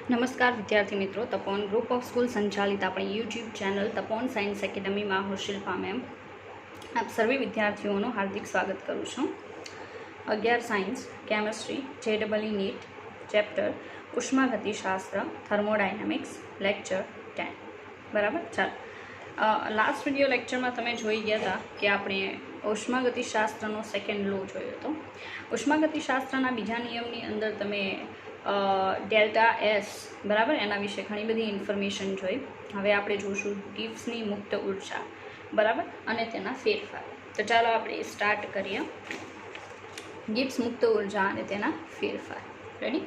નમસ્કાર વિદ્યાર્થી મિત્રો, તપોન ગ્રુપ ઓફ સ્કૂલ સંચાલિત આપણી યુટ્યુબ ચેનલ તપોન સાયન્સ એકેડમીમાં હું શિલ્પા મેમ આપ સર્વે વિદ્યાર્થીઓનું હાર્દિક સ્વાગત કરું છું। 11 science chemistry JEE NEET chapter ઉષ્માગતિશાસ્ત્ર થર્મોડાયનેમિક્સ લેક્ચર 10 બરાબર। ચાલો, લાસ્ટ વિડીયો લેક્ચરમાં તમે જોઈ ગયા હતા કે આપણે ઉષ્માગતિશાસ્ત્રનો સેકન્ડ લો જોયો હતો। ઉષ્માગતિશાસ્ત્રના બીજા નિયમની અંદર તમે ડેલ્ટા એસ બરાબર એના વિશે ઘણી બધી ઇન્ફોર્મેશન જોઈ। હવે આપણે જોઈશું ગિબ્સની મુક્ત ઉર્જા બરાબર અને તેના ફેરફાર। તો ચાલો આપણે સ્ટાર્ટ કરીએ। ગિબ્સ મુક્ત ઉર્જા અને તેના ફેરફાર। રેડી?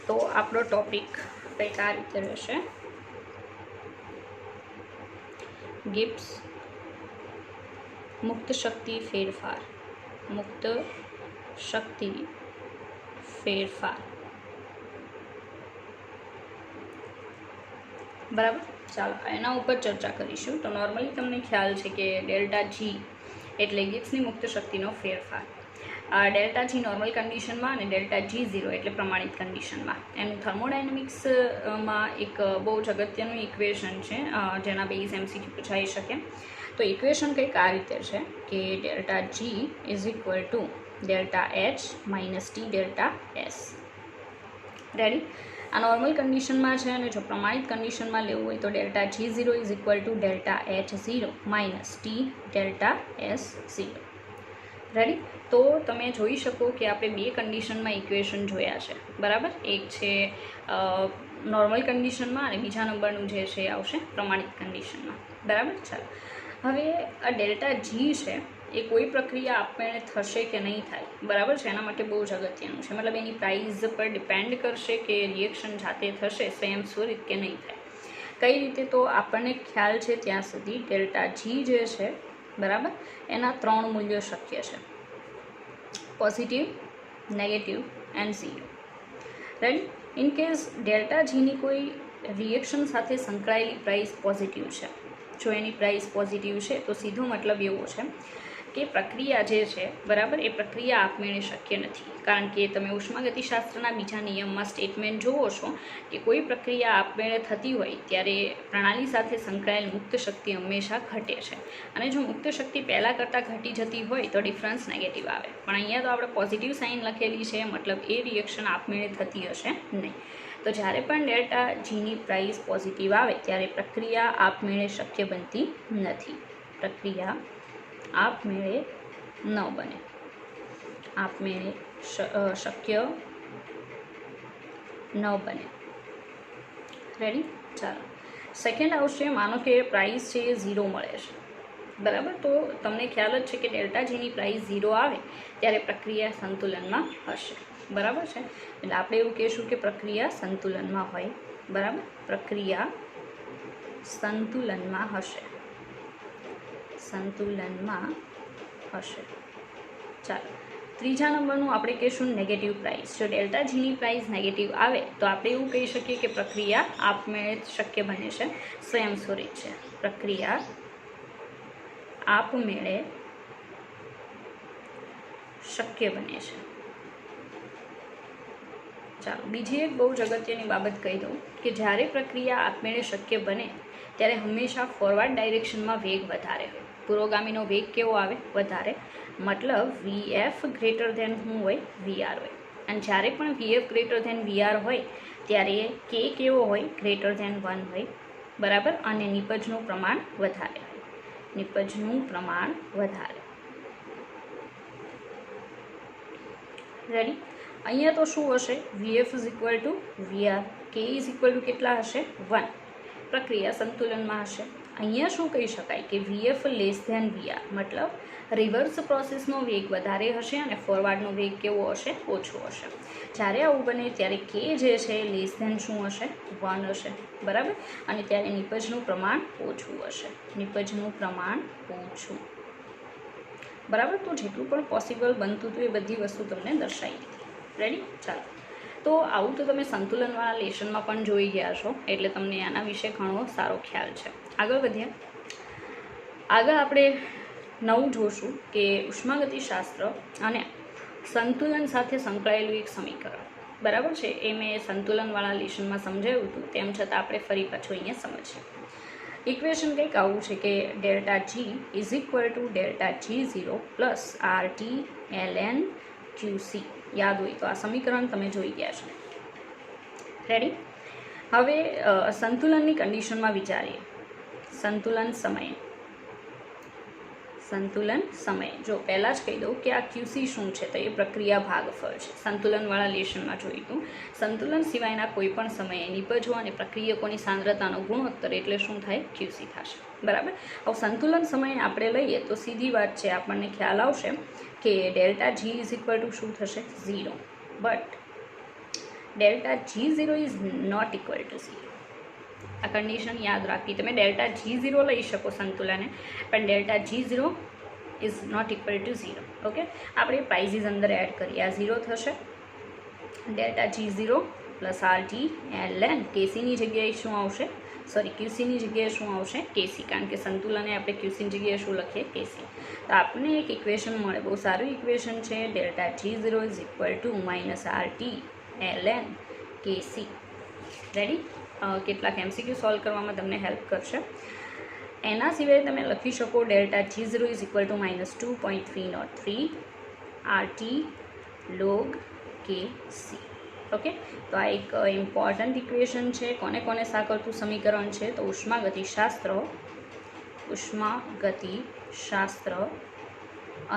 તો આપણો ટોપિક કંઈક આ રીતે રહેશે। ગિબ્સ મુક્ત શક્તિ ફેરફાર, મુક્ત શક્તિ ફેરફાર બરાબર। ચાલો એના ઉપર ચર્ચા કરીશું। તો નોર્મલી તમને ખ્યાલ છે કે ડેલ્ટા જી એટલે ગિબ્સની મુક્ત શક્તિનો ફેરફાર। ડેલ્ટા જી નોર્મલ કન્ડિશનમાં અને ડેલ્ટા જી ઝીરો એટલે પ્રમાણિત કન્ડિશનમાં। એનું થર્મોડાયનેમિક્સમાં એક બહુ જ અગત્યનું ઇક્વેશન છે જેના બેઝ MCQ પૂછાઈ શકે। તો ઇક્વેશન કંઈક આ રીતે છે કે delta G is equal to delta H minus T delta S. Ready? આ નોર્મલ કન્ડિશનમાં છે અને જો પ્રમાણિત કન્ડિશનમાં લેવું હોય તો delta G zero is equal to delta H zero minus T delta S zero. Ready? તો તમે જોઈ શકો કે આપણે બે કન્ડિશનમાં ઇક્વેશન જોયા છે બરાબર। એક છે નોર્મલ કન્ડિશનમાં અને બીજા નંબરનું જે છે આવશે પ્રમાણિત કન્ડિશનમાં બરાબર। ચાલો, હવે આ ડેલ્ટા જી છે એ કોઈ પ્રક્રિયા આપમેળે થશે કે નહીં થાય બરાબર છે, એના માટે બહુ જ અગત્યનું છે। મતલબ એની પ્રાઇસ પર ડિપેન્ડ કરશે કે રિએક્શન જાતે થશે સ્વયંસ્ફુરિત કે નહીં થાય। કઈ રીતે? તો આપણને ખ્યાલ છે ત્યાં સુધી ડેલ્ટા જી જે છે બરાબર એના 3 મૂલ્યો શક્ય છે, positive, negative and zero. Right? In case delta જીની કોઈ રિએક્શન સાથે સંકળાયેલી પ્રાઇસ પોઝિટિવ છે, જો એની પ્રાઇસ પોઝિટિવ છે તો સીધો મતલબ એવો છે કે પ્રક્રિયા જે છે બરાબર એ પ્રક્રિયા આપમેળે શક્ય નથી। કારણ કે તમે ઉષ્માગતિશાસ્ત્રના બીજા નિયમમાં સ્ટેટમેન્ટ જુઓ છો કે કોઈ પ્રક્રિયા આપમેળે થતી હોય ત્યારે પ્રણાલી સાથે સંકળાયેલ મુક્ત શક્તિ હંમેશા ઘટે છે, અને જો મુક્ત શક્તિ પહેલાં કરતાં ઘટી જતી હોય તો ડિફરન્સ નેગેટિવ આવે। પણ અહીંયા તો આપણે પોઝિટિવ સાઇન લખેલી છે, મતલબ એ રિએક્શન આપમેળે થતી હશે નહીં। તો જ્યારે પણ ડેલ્ટા જીની પ્રાઇસ પોઝિટિવ આવે ત્યારે પ્રક્રિયા આપમેળે શક્ય બનતી નથી। પ્રક્રિયા આપમેળે ન બને, આપમેળે શક્ય ન બને। રેડી? ચાલો, સેકન્ડ આવશે, માનો કે પ્રાઇસ છે એ ઝીરો મળે છે બરાબર। તો તમને ખ્યાલ જ છે કે ડેલ્ટા જીની પ્રાઇસ ઝીરો આવે ત્યારે પ્રક્રિયા સંતુલનમાં હશે બરાબર છે। એટલે આપણે એવું કહીશું કે પ્રક્રિયા સંતુલનમાં હોય બરાબર, પ્રક્રિયા સંતુલનમાં હશે, સંતુલનમાં હશે। ચાલો, ત્રીજા નંબરનું આપણે કહીશું નેગેટિવ પ્રાઇસ। જો ડેલ્ટા જીની પ્રાઇસ નેગેટિવ આવે તો આપણે એવું કહી શકીએ કે પ્રક્રિયા આપમેળે શક્ય બને છે, સ્વયંસ્ફુરિત છે। પ્રક્રિયા આપમેળે શક્ય બને છે। ચાલો, બીજી એક બહુ જ અગત્યની બાબત કહી દઉં કે જ્યારે પ્રક્રિયા આપમેળે શક્ય બને ત્યારે હંમેશા ફોરવર્ડ ડાયરેક્શનમાં વેગ વધારે હોય, પુરોગામીનો વેગ કેવો આવે? વધારે। મતલબ VF ગ્રેટર ધેન શું હોય? VR હોય। અને જ્યારે પણ VF ગ્રેટર ધેન VR હોય ત્યારે K કેવો હોય? ગ્રેટર ધેન 1 હોય બરાબર, અને નિપજનું પ્રમાણ વધારે હોય, નિપજનું પ્રમાણ વધારે। રેડી? અહીંયા તો શું હશે? VF is equal two VR, K is equal two કેટલા હશે? 1। પ્રક્રિયા સંતુલનમાં હશે। અહીંયા શું કહી શકાય કે VF લેસ ધેન VR, મતલબ રિવર્સ પ્રોસેસનો વેગ વધારે હશે અને ફોરવર્ડનો વેગ કેવો હશે? ઓછો હશે। જ્યારે આવું બને ત્યારે K જે છે લેસ ધેન શું હશે? 1 હશે બરાબર, અને ત્યારે નિપજનું પ્રમાણ ઓછું હશે, નિપજનું પ્રમાણ ઓછું બરાબર। તો જેટલું પણ પોસિબલ બનતું હતું એ બધી વસ્તુ તમને દર્શાવી દીધી। રેડી? ચાલો, તો આવું તો તમે સંતુલનવાળા લેશનમાં પણ જોઈ ગયા છો, એટલે તમને આના વિશે ઘણો સારો ખ્યાલ છે। આગળ વધીએ। આગળ આપણે નવું જોશું કે ઉષ્માગતિશાસ્ત્ર અને સંતુલન સાથે સંકળાયેલું એક સમીકરણ બરાબર છે, એ મેં સંતુલનવાળા લેશનમાં સમજાવ્યું હતું, તેમ છતાં આપણે ફરી પાછું અહીંયા સમજીએ. ઇક્વેશન કંઈક આવું છે કે delta G is equal to delta G0 plus RT ln QC. યાદ હોય તો આ સમીકરણ તમે જોઈ ગયા છો. રેડી? હવે સંતુલનની કન્ડિશનમાં વિચારીએ. સંતુલન સમયે જો પહેલાં જ કહી દઉં કે આ QC શું છે, તો એ પ્રક્રિયા ભાગફળ છે. સંતુલનવાળા લેશનમાં જોઈતું સંતુલન સિવાયના કોઈ પણ સમયે નિપજો અને પ્રક્રિયકોની સાંદ્રતાનો ગુણોત્તર એટલે શું થાય? QC થશે. બરાબર? હવે સંતુલન સમયે આપણે લઈએ તો સીધી વાત છે, આપણને ખ્યાલ આવશે કે delta G is equal to શું થશે? 0. But delta G0 is not equal to 0. આ કન્ડિશન યાદ રાખવી. તમે ડેલ્ટા G0 લઈ શકો સંતુલને, પણ delta G0 is not equal to 0. Okay, આપણે પ્રાઇઝીસ અંદર એડ કરીએ. આ 0 થશે. Delta G0 plus RT ln KCની જગ્યાએ શું આવશે? QCની જગ્યાએ શું આવશે? KC, કારણ કે સંતુલને આપણે QCની જગ્યાએ શું લખીએ? KC. તો આપણને એક ઇક્વેશન મળે, બહુ સારું ઇક્વેશન છે. Delta G0 is equal to minus RT ln KC. Ready? કેટલાક MCQ સોલ્વ કરવામાં તમને હેલ્પ કરશે. એના સિવાય તમે લખી શકો delta G0 is equal two -2.303 RT log KC. Okay, તો આ એક ઇમ્પોર્ટન્ટ ઇક્વેશન છે. કોને કોને સાંકળતું સમીકરણ છે? તો ઉષ્માગતિશાસ્ત્ર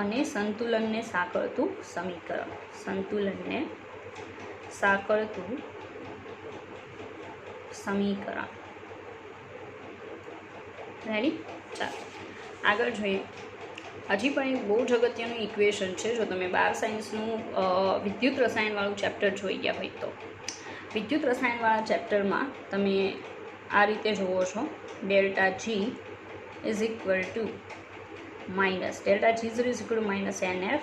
અને સંતુલનને સાંકળતું સમીકરણ. સંતુલનને સાંકળતું સમીકરણ. રેડી? ચાલો આગળ જોઈએ. હજી પણ એક બહુ જ અગત્યનું ઇક્વેશન છે. જો તમે 12 સાયન્સનું વિદ્યુત રસાયણવાળું ચેપ્ટર જોઈ ગયા હોય તો વિદ્યુત રસાયણવાળા ચેપ્ટરમાં તમે આ રીતે જુઓ છો, delta G is equal to minus delta G0 is equal to minus NF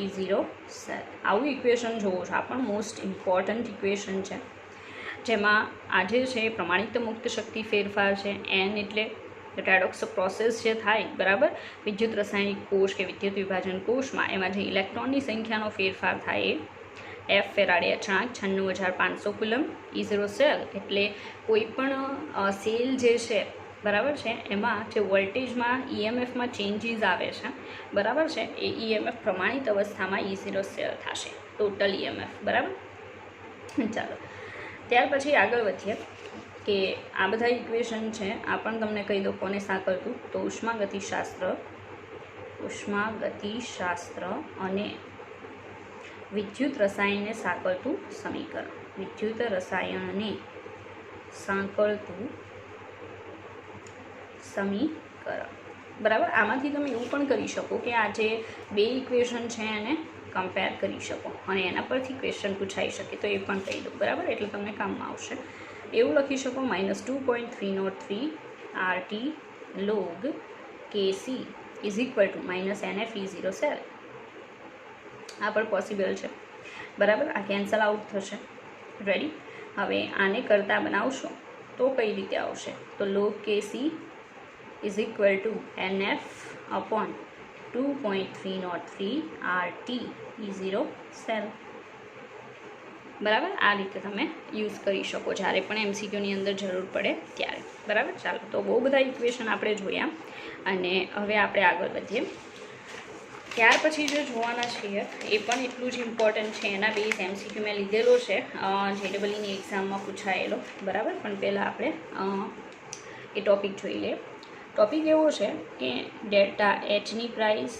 E0 cell. આવું ઇક્વેશન જુઓ છો. આ પણ મોસ્ટ ઇમ્પોર્ટન્ટ ઇક્વેશન છે, જેમાં આજે છે પ્રમાણિત મુક્ત શક્તિ ફેરફાર છે. N એટલે રેડોક્સ પ્રોસેસ જે થાય, બરાબર, વિદ્યુત રાસાયણિક કોષ કે વિદ્યુત વિભાજન કોષમાં એમાં જે ઇલેક્ટ્રોનની સંખ્યાનો ફેરફાર થાય એ F ફેરાડે અચળાંક 96500 કુલમ. E0 સેલ એટલે કોઈ પણ સેલ જે છે, બરાબર છે, એમાં જે વોલ્ટેજમાં EMFમાં ચેન્જીસ આવે છે, બરાબર છે, એ EMF પ્રમાણિત અવસ્થામાં E0 સેલ થશે, ટોટલ EMF. બરાબર? ચાલો ત્યાર પછી આગળ વધીએ કે આ બધા ઇક્વેશન છે. આ પણ તમને કહી દો કોને સાંકળતું, તો ઉષ્માગતિશાસ્ત્ર અને વિદ્યુત રસાયણને સાંકળતું સમીકરણ. વિદ્યુત રસાયણને સાંકળતું સમીકરણ. બરાબર? આમાંથી તમે એવું પણ કરી શકો કે આ જે બે ઇક્વેશન છે એને કમ્પેર કરી શકો અને એના પરથી ક્વેશ્ચન પૂછાઈ શકે, તો એ પણ કહી દો. બરાબર? એટલે તમને કામમાં આવશે. એવું લખી શકો -2.303 RT log KC is equal two -NF E0 cell. આ પણ પોસિબલ છે. બરાબર? આ કેન્સલ આઉટ થશે. રેડી? હવે આને કરતાં બનાવશો તો કઈ રીતે આવશે? તો log KC is equal two NF upon 2.303 RT E0 cell. બરાબર? આ રીતે તમે યુઝ કરી શકો જ્યારે પણ MCQની અંદર જરૂર પડે ત્યારે. બરાબર? ચાલો, તો બહુ બધા ઇક્વેશન આપણે જોયા અને હવે આપણે આગળ વધીએ. ત્યાર પછી જે જોવાના છીએ એ પણ એટલું જ ઇમ્પોર્ટન્ટ છે. એના બેઝ MCQ મેં લીધેલો છે JEEની એક્ઝામમાં પૂછાયેલો. બરાબર? પણ પહેલાં આપણે એ ટૉપિક જોઈ લઈએ. ટૉપિક એવો છે કે ડેલ્ટા Hની પ્રાઇસ,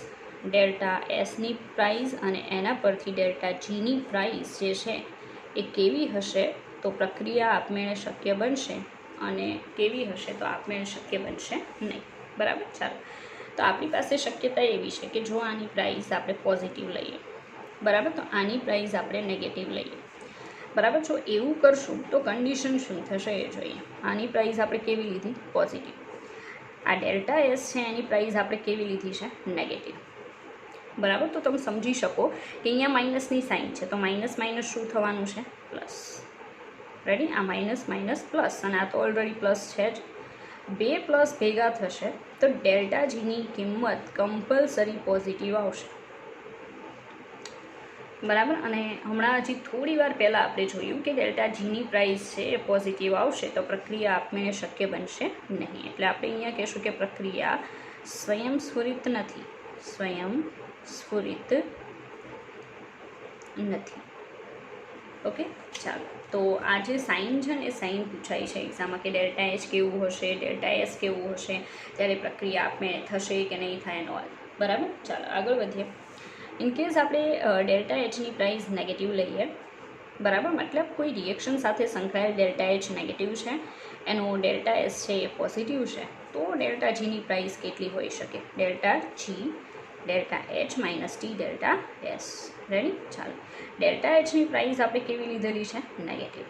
ડેલ્ટા Sની પ્રાઇસ અને એના પરથી ડેલ્ટા Gની પ્રાઇસ જે છે એ કેવી હશે તો પ્રક્રિયા આપમેળે શક્ય બનશે અને કેવી હશે તો આપમેળે શક્ય બનશે નહીં. બરાબર? ચાલો, તો આપણી પાસે શક્યતા એવી છે કે જો આની પ્રાઇસ આપણે પોઝિટિવ લઈએ, બરાબર, તો આની પ્રાઇસ આપણે નેગેટિવ લઈએ. બરાબર? જો એવું કરશું તો કન્ડિશન શું થશે એ જોઈએ. આની પ્રાઇસ આપણે કેવી લીધી? પોઝિટિવ. આ ડેલ્ટા S છે એની પ્રાઇસ આપણે કેવી લીધી છે? નેગેટિવ. બરાબર? તો તમે સમજી શકો કે અહીંયા માઇનસની સાઇન છે, તો માઇનસ માઇનસ શું થવાનું છે? પ્લસ. રેડી? આ માઇનસ માઇનસ પ્લસ અને આ તો ઓલરેડી પ્લસ છે જ. બે પ્લસ ભેગા થશે તો ડેલ્ટા Gની કિંમત કમ્પલસરી પોઝિટિવ આવશે. બરાબર. અને હમણાં હજી થોડી વાર પહેલાં આપણે જોયું કે ડેલ્ટા જીની પ્રાઇસ છે એ પોઝિટિવ આવશે તો પ્રક્રિયા આપમેળે શક્ય બનશે નહીં. એટલે આપણે અહીંયા કહીશું કે પ્રક્રિયા સ્વયંસ્ફુરિત નથી, સ્વયંસ્ફુરિત નથી. ઓકે, ચાલો. તો આ જે સાઇન છે ને એ સાઇન પૂછાય છે એક્ઝામમાં કે ડેલ્ટા એચ કેવું હશે, ડેલ્ટા એસ કેવું હશે, ત્યારે પ્રક્રિયા આપમેળે થશે કે નહીં થાય એનો હાલ. બરાબર. ચાલો આગળ વધીએ. ઇનકેસ આપણે ડેલ્ટા એચની પ્રાઇસ નેગેટિવ લઈએ, બરાબર, મતલબ કોઈ રિએક્શન સાથે સંકળાયેલ ડેલ્ટા એચ નેગેટિવ છે, એનો ડેલ્ટા એસ છે એ પોઝિટિવ છે, તો ડેલ્ટા જીની પ્રાઇસ કેટલી હોઈ શકે? Delta G delta H minus T delta S. Ready? ચાલો. ડેલ્ટા એચની પ્રાઇસ આપણે કેવી લીધેલી છે? નેગેટિવ.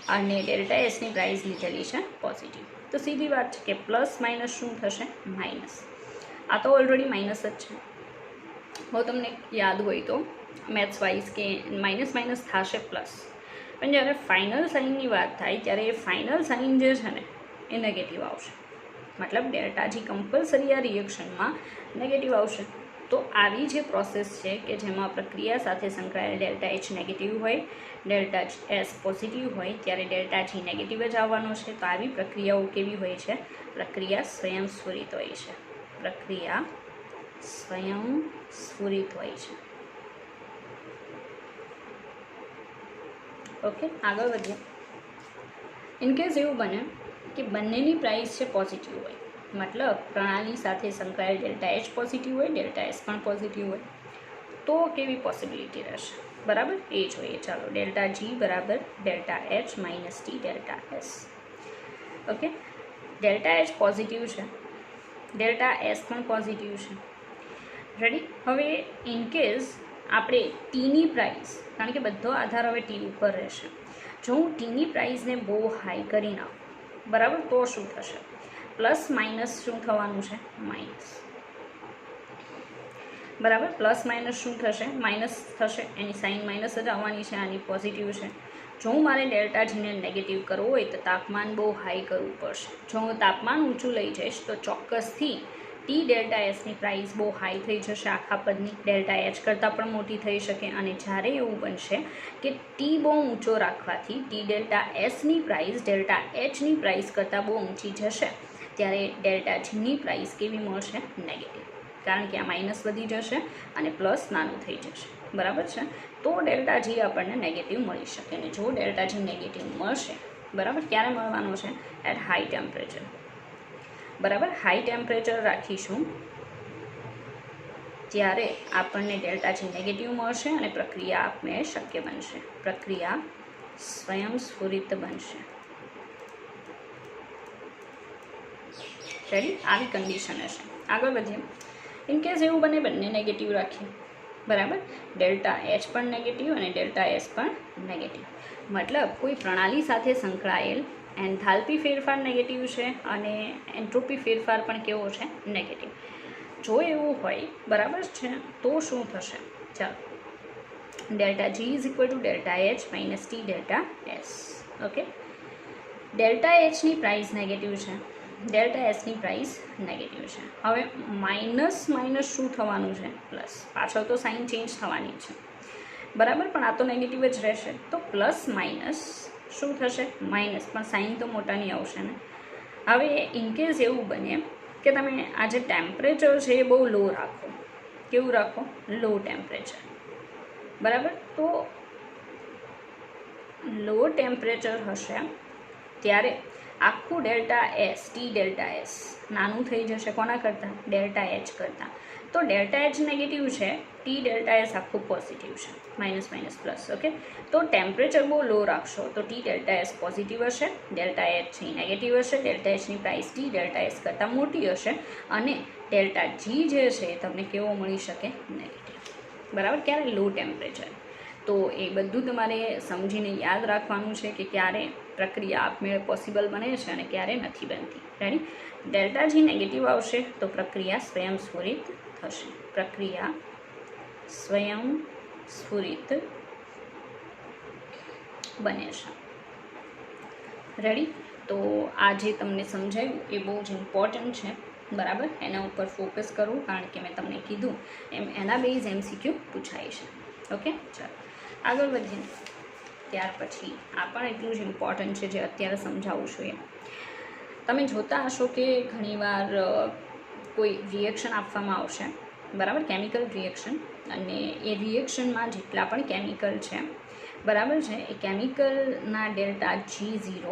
અને ડેલ્ટા એસની પ્રાઇસ લીધેલી છે પોઝિટિવ. તો સીધી વાત છે કે પ્લસ માઇનસ શું થશે? માઇનસ. આ તો ઓલરેડી માઇનસ જ છે. હવે તમને યાદ હોય તો મેથ્સ વાઇઝ કે માઇનસ માઇનસ થશે પ્લસ, પણ જ્યારે ફાઇનલ સાઇનની વાત થાય ત્યારે એ ફાઇનલ સાઇન જે છે ને એ નેગેટિવ આવશે. મતલબ ડેલ્ટા જી કમ્પલસરી આ રિએક્શનમાં નેગેટિવ આવશે. તો આવી જે પ્રોસેસ છે કે જેમાં પ્રક્રિયા સાથે સંકળાયેલ ડેલ્ટા એચ નેગેટિવ હોય, ડેલ્ટા એસ પોઝિટિવ હોય, ત્યારે ડેલ્ટા જી નેગેટિવ જ આવવાનો છે. તો આવી પ્રક્રિયાઓ કેવી હોય છે? પ્રક્રિયા સ્વયંસ્ફુરિત હોય છે. પ્રક્રિયા સ્વયંસ્ફુરિત હોય છે. ઓકે, આગળ વધીએ. ઇનકેસ એવું બને કે બંનેની પ્રાઇસ છે પોઝિટિવ હોય, મતલબ પ્રણાલી સાથે સંકળાયેલ ડેલ્ટા એચ પોઝિટિવ હોય, ડેલ્ટા એસ પણ પોઝિટિવ હોય, તો કેવી પોસિબિલિટી રહેશે? બરાબર, એ જોઈએ. ચાલો. ડેલ્ટા જી બરાબર delta H minus T delta S. Okay, delta H positive છે, ડેલ્ટા એસ પણ પોઝિટિવ છે. રેડી? હવે ઇનકેસ આપણે ટીની પ્રાઇસ, કારણ કે બધો આધાર હવે ટી ઉપર રહેશે, જો હું ટીની પ્રાઇસને બહુ હાઈ કરી નાખું, બરાબર, તો શું થશે? પ્લસ માઇનસ શું થવાનું છે? માઇનસ. બરાબર, પ્લસ માઇનસ શું થશે? માઇનસ થશે. એની સાઇન માઇનસ જ આવવાની છે, આની પોઝિટિવ છે. જો મારે ડેલ્ટા જીને નેગેટિવ કરવું હોય તો તાપમાન બહુ હાઈ કરવું પડશે. જો હું તાપમાન ઊંચું લઈ જઈશ તો ચોક્કસથી ટી ડેલ્ટા એસની પ્રાઇસ બહુ હાઈ થઈ જશે, આખા પદની ડેલ્ટા એચ કરતાં પણ મોટી થઈ શકે. અને જ્યારે એવું બનશે કે ટી બહુ ઊંચો રાખવાથી ટી ડેલ્ટા એસની પ્રાઇસ ડેલ્ટા એચની પ્રાઇસ કરતાં બહુ ઊંચી જશે, ત્યારે ડેલ્ટા જીની પ્રાઇસ કેવી મળશે? નેગેટિવ. કારણ કે આ માઇનસ વધી જશે અને પ્લસ નાનું થઈ જશે. બરાબર છે? તો ડેલ્ટા જી આપણને નેગેટિવ મળી શકે. અને જો ડેલ્ટા જી નેગેટિવ મળશે, બરાબર, ક્યારે મળવાનો છે? At high temperature. બરાબર, હાઈ ટેમ્પરેચર રાખીશું ત્યારે આપણને ડેલ્ટા જી નેગેટિવ મળશે અને પ્રક્રિયા આપમેળે શક્ય બનશે. પ્રક્રિયા સ્વયંસ્ફુરિત બનશે. રેડી? આવી કન્ડિશન હશે. આગળ વધીએ. ઇનકેસ એવું બને બંને નેગેટિવ રાખીએ, બરાબર, ડેલ્ટા એચ પણ નેગેટિવ અને ડેલ્ટા એસ પણ નેગેટિવ, મતલબ કોઈ પ્રણાલી સાથે સંકળાયેલ એન્થાલ્પી ફેરફાર નેગેટિવ છે અને એન્ટ્રોપી ફેરફાર પણ કેવો છે? નેગેટિવ. જો એવું હોય, બરાબર છે, તો શું થશે? ચાલો. Delta G is equal to delta H minus T delta S. Okay, delta એચની પ્રાઇસ નેગેટિવ છે, ડેલ્ટા એસની પ્રાઇસ નેગેટિવ છે. હવે માઇનસ માઇનસ શું થવાનું છે? પ્લસ. પાછળ તો સાઇન ચેન્જ થવાની છે, બરાબર, પણ આ તો નેગેટિવ જ રહેશે. તો પ્લસ માઇનસ શું થશે? માઇનસ, પણ સાઇન તો મોટાની આવશે ને. હવે ઇનકેસ એવું બને કે તમે આ જે ટેમ્પરેચર છે એ બહુ લો રાખો. કેવું રાખો? Low temperature. બરાબર, તો લો ટેમ્પરેચર હશે ત્યારે આખું delta S, T delta S નાનું થઈ જશે. કોના કરતાં? ડેલ્ટા એચ કરતાં. તો ડેલ્ટા એચ નેગેટિવ છે, ટી ડેલ્ટા એસ આખું પોઝિટિવ છે, માઇનસ માઇનસ પ્લસ. ઓકે, તો ટેમ્પરેચર બહુ લો રાખશો તો ટી ડેલ્ટા એસ પોઝિટિવ હશે, ડેલ્ટા એચ છે નેગેટિવ હશે, ડેલ્ટા એચની પ્રાઇસ ટી ડેલ્ટા એસ કરતાં મોટી હશે અને ડેલ્ટા જી જે છે એ તમને કેવો મળી શકે? નેગેટિવ. બરાબર, ક્યારે? લો ટેમ્પરેચર. તો એ બધું તમારે સમજીને યાદ રાખવાનું છે કે ક્યારે પ્રક્રિયા આપમેળે પોસિબલ બને છે અને ક્યારે નથી બનતી. રેડી? ડેલ્ટા જી નેગેટિવ આવશે તો પ્રક્રિયા સ્વયંસ્ફુરિત થશે. પ્રક્રિયા સ્વયંસ્ફુરિત બને છે. રેડી? તો આ જે તમને સમજાયું એ બહુ જ ઇમ્પોર્ટન્ટ છે. બરાબર, એના ઉપર ફોકસ કરવું, કારણ કે મેં તમને કીધું એમ એના બેઝ MCQ પૂછાય છે. ઓકે, ચાલો આગળ વધીએ. ત્યાર પછી આ પણ એટલું જ ઇમ્પોર્ટન્ટ છે જે અત્યારે સમજાવું છું એ. તમે જોતા હશો કે ઘણીવાર કોઈ રિએક્શન આપવામાં આવશે, બરાબર, કેમિકલ રિએક્શન, અને એ રિએક્શનમાં જેટલા પણ કેમિકલ છે, બરાબર છે, એ કેમિકલના ડેલ્ટા G0,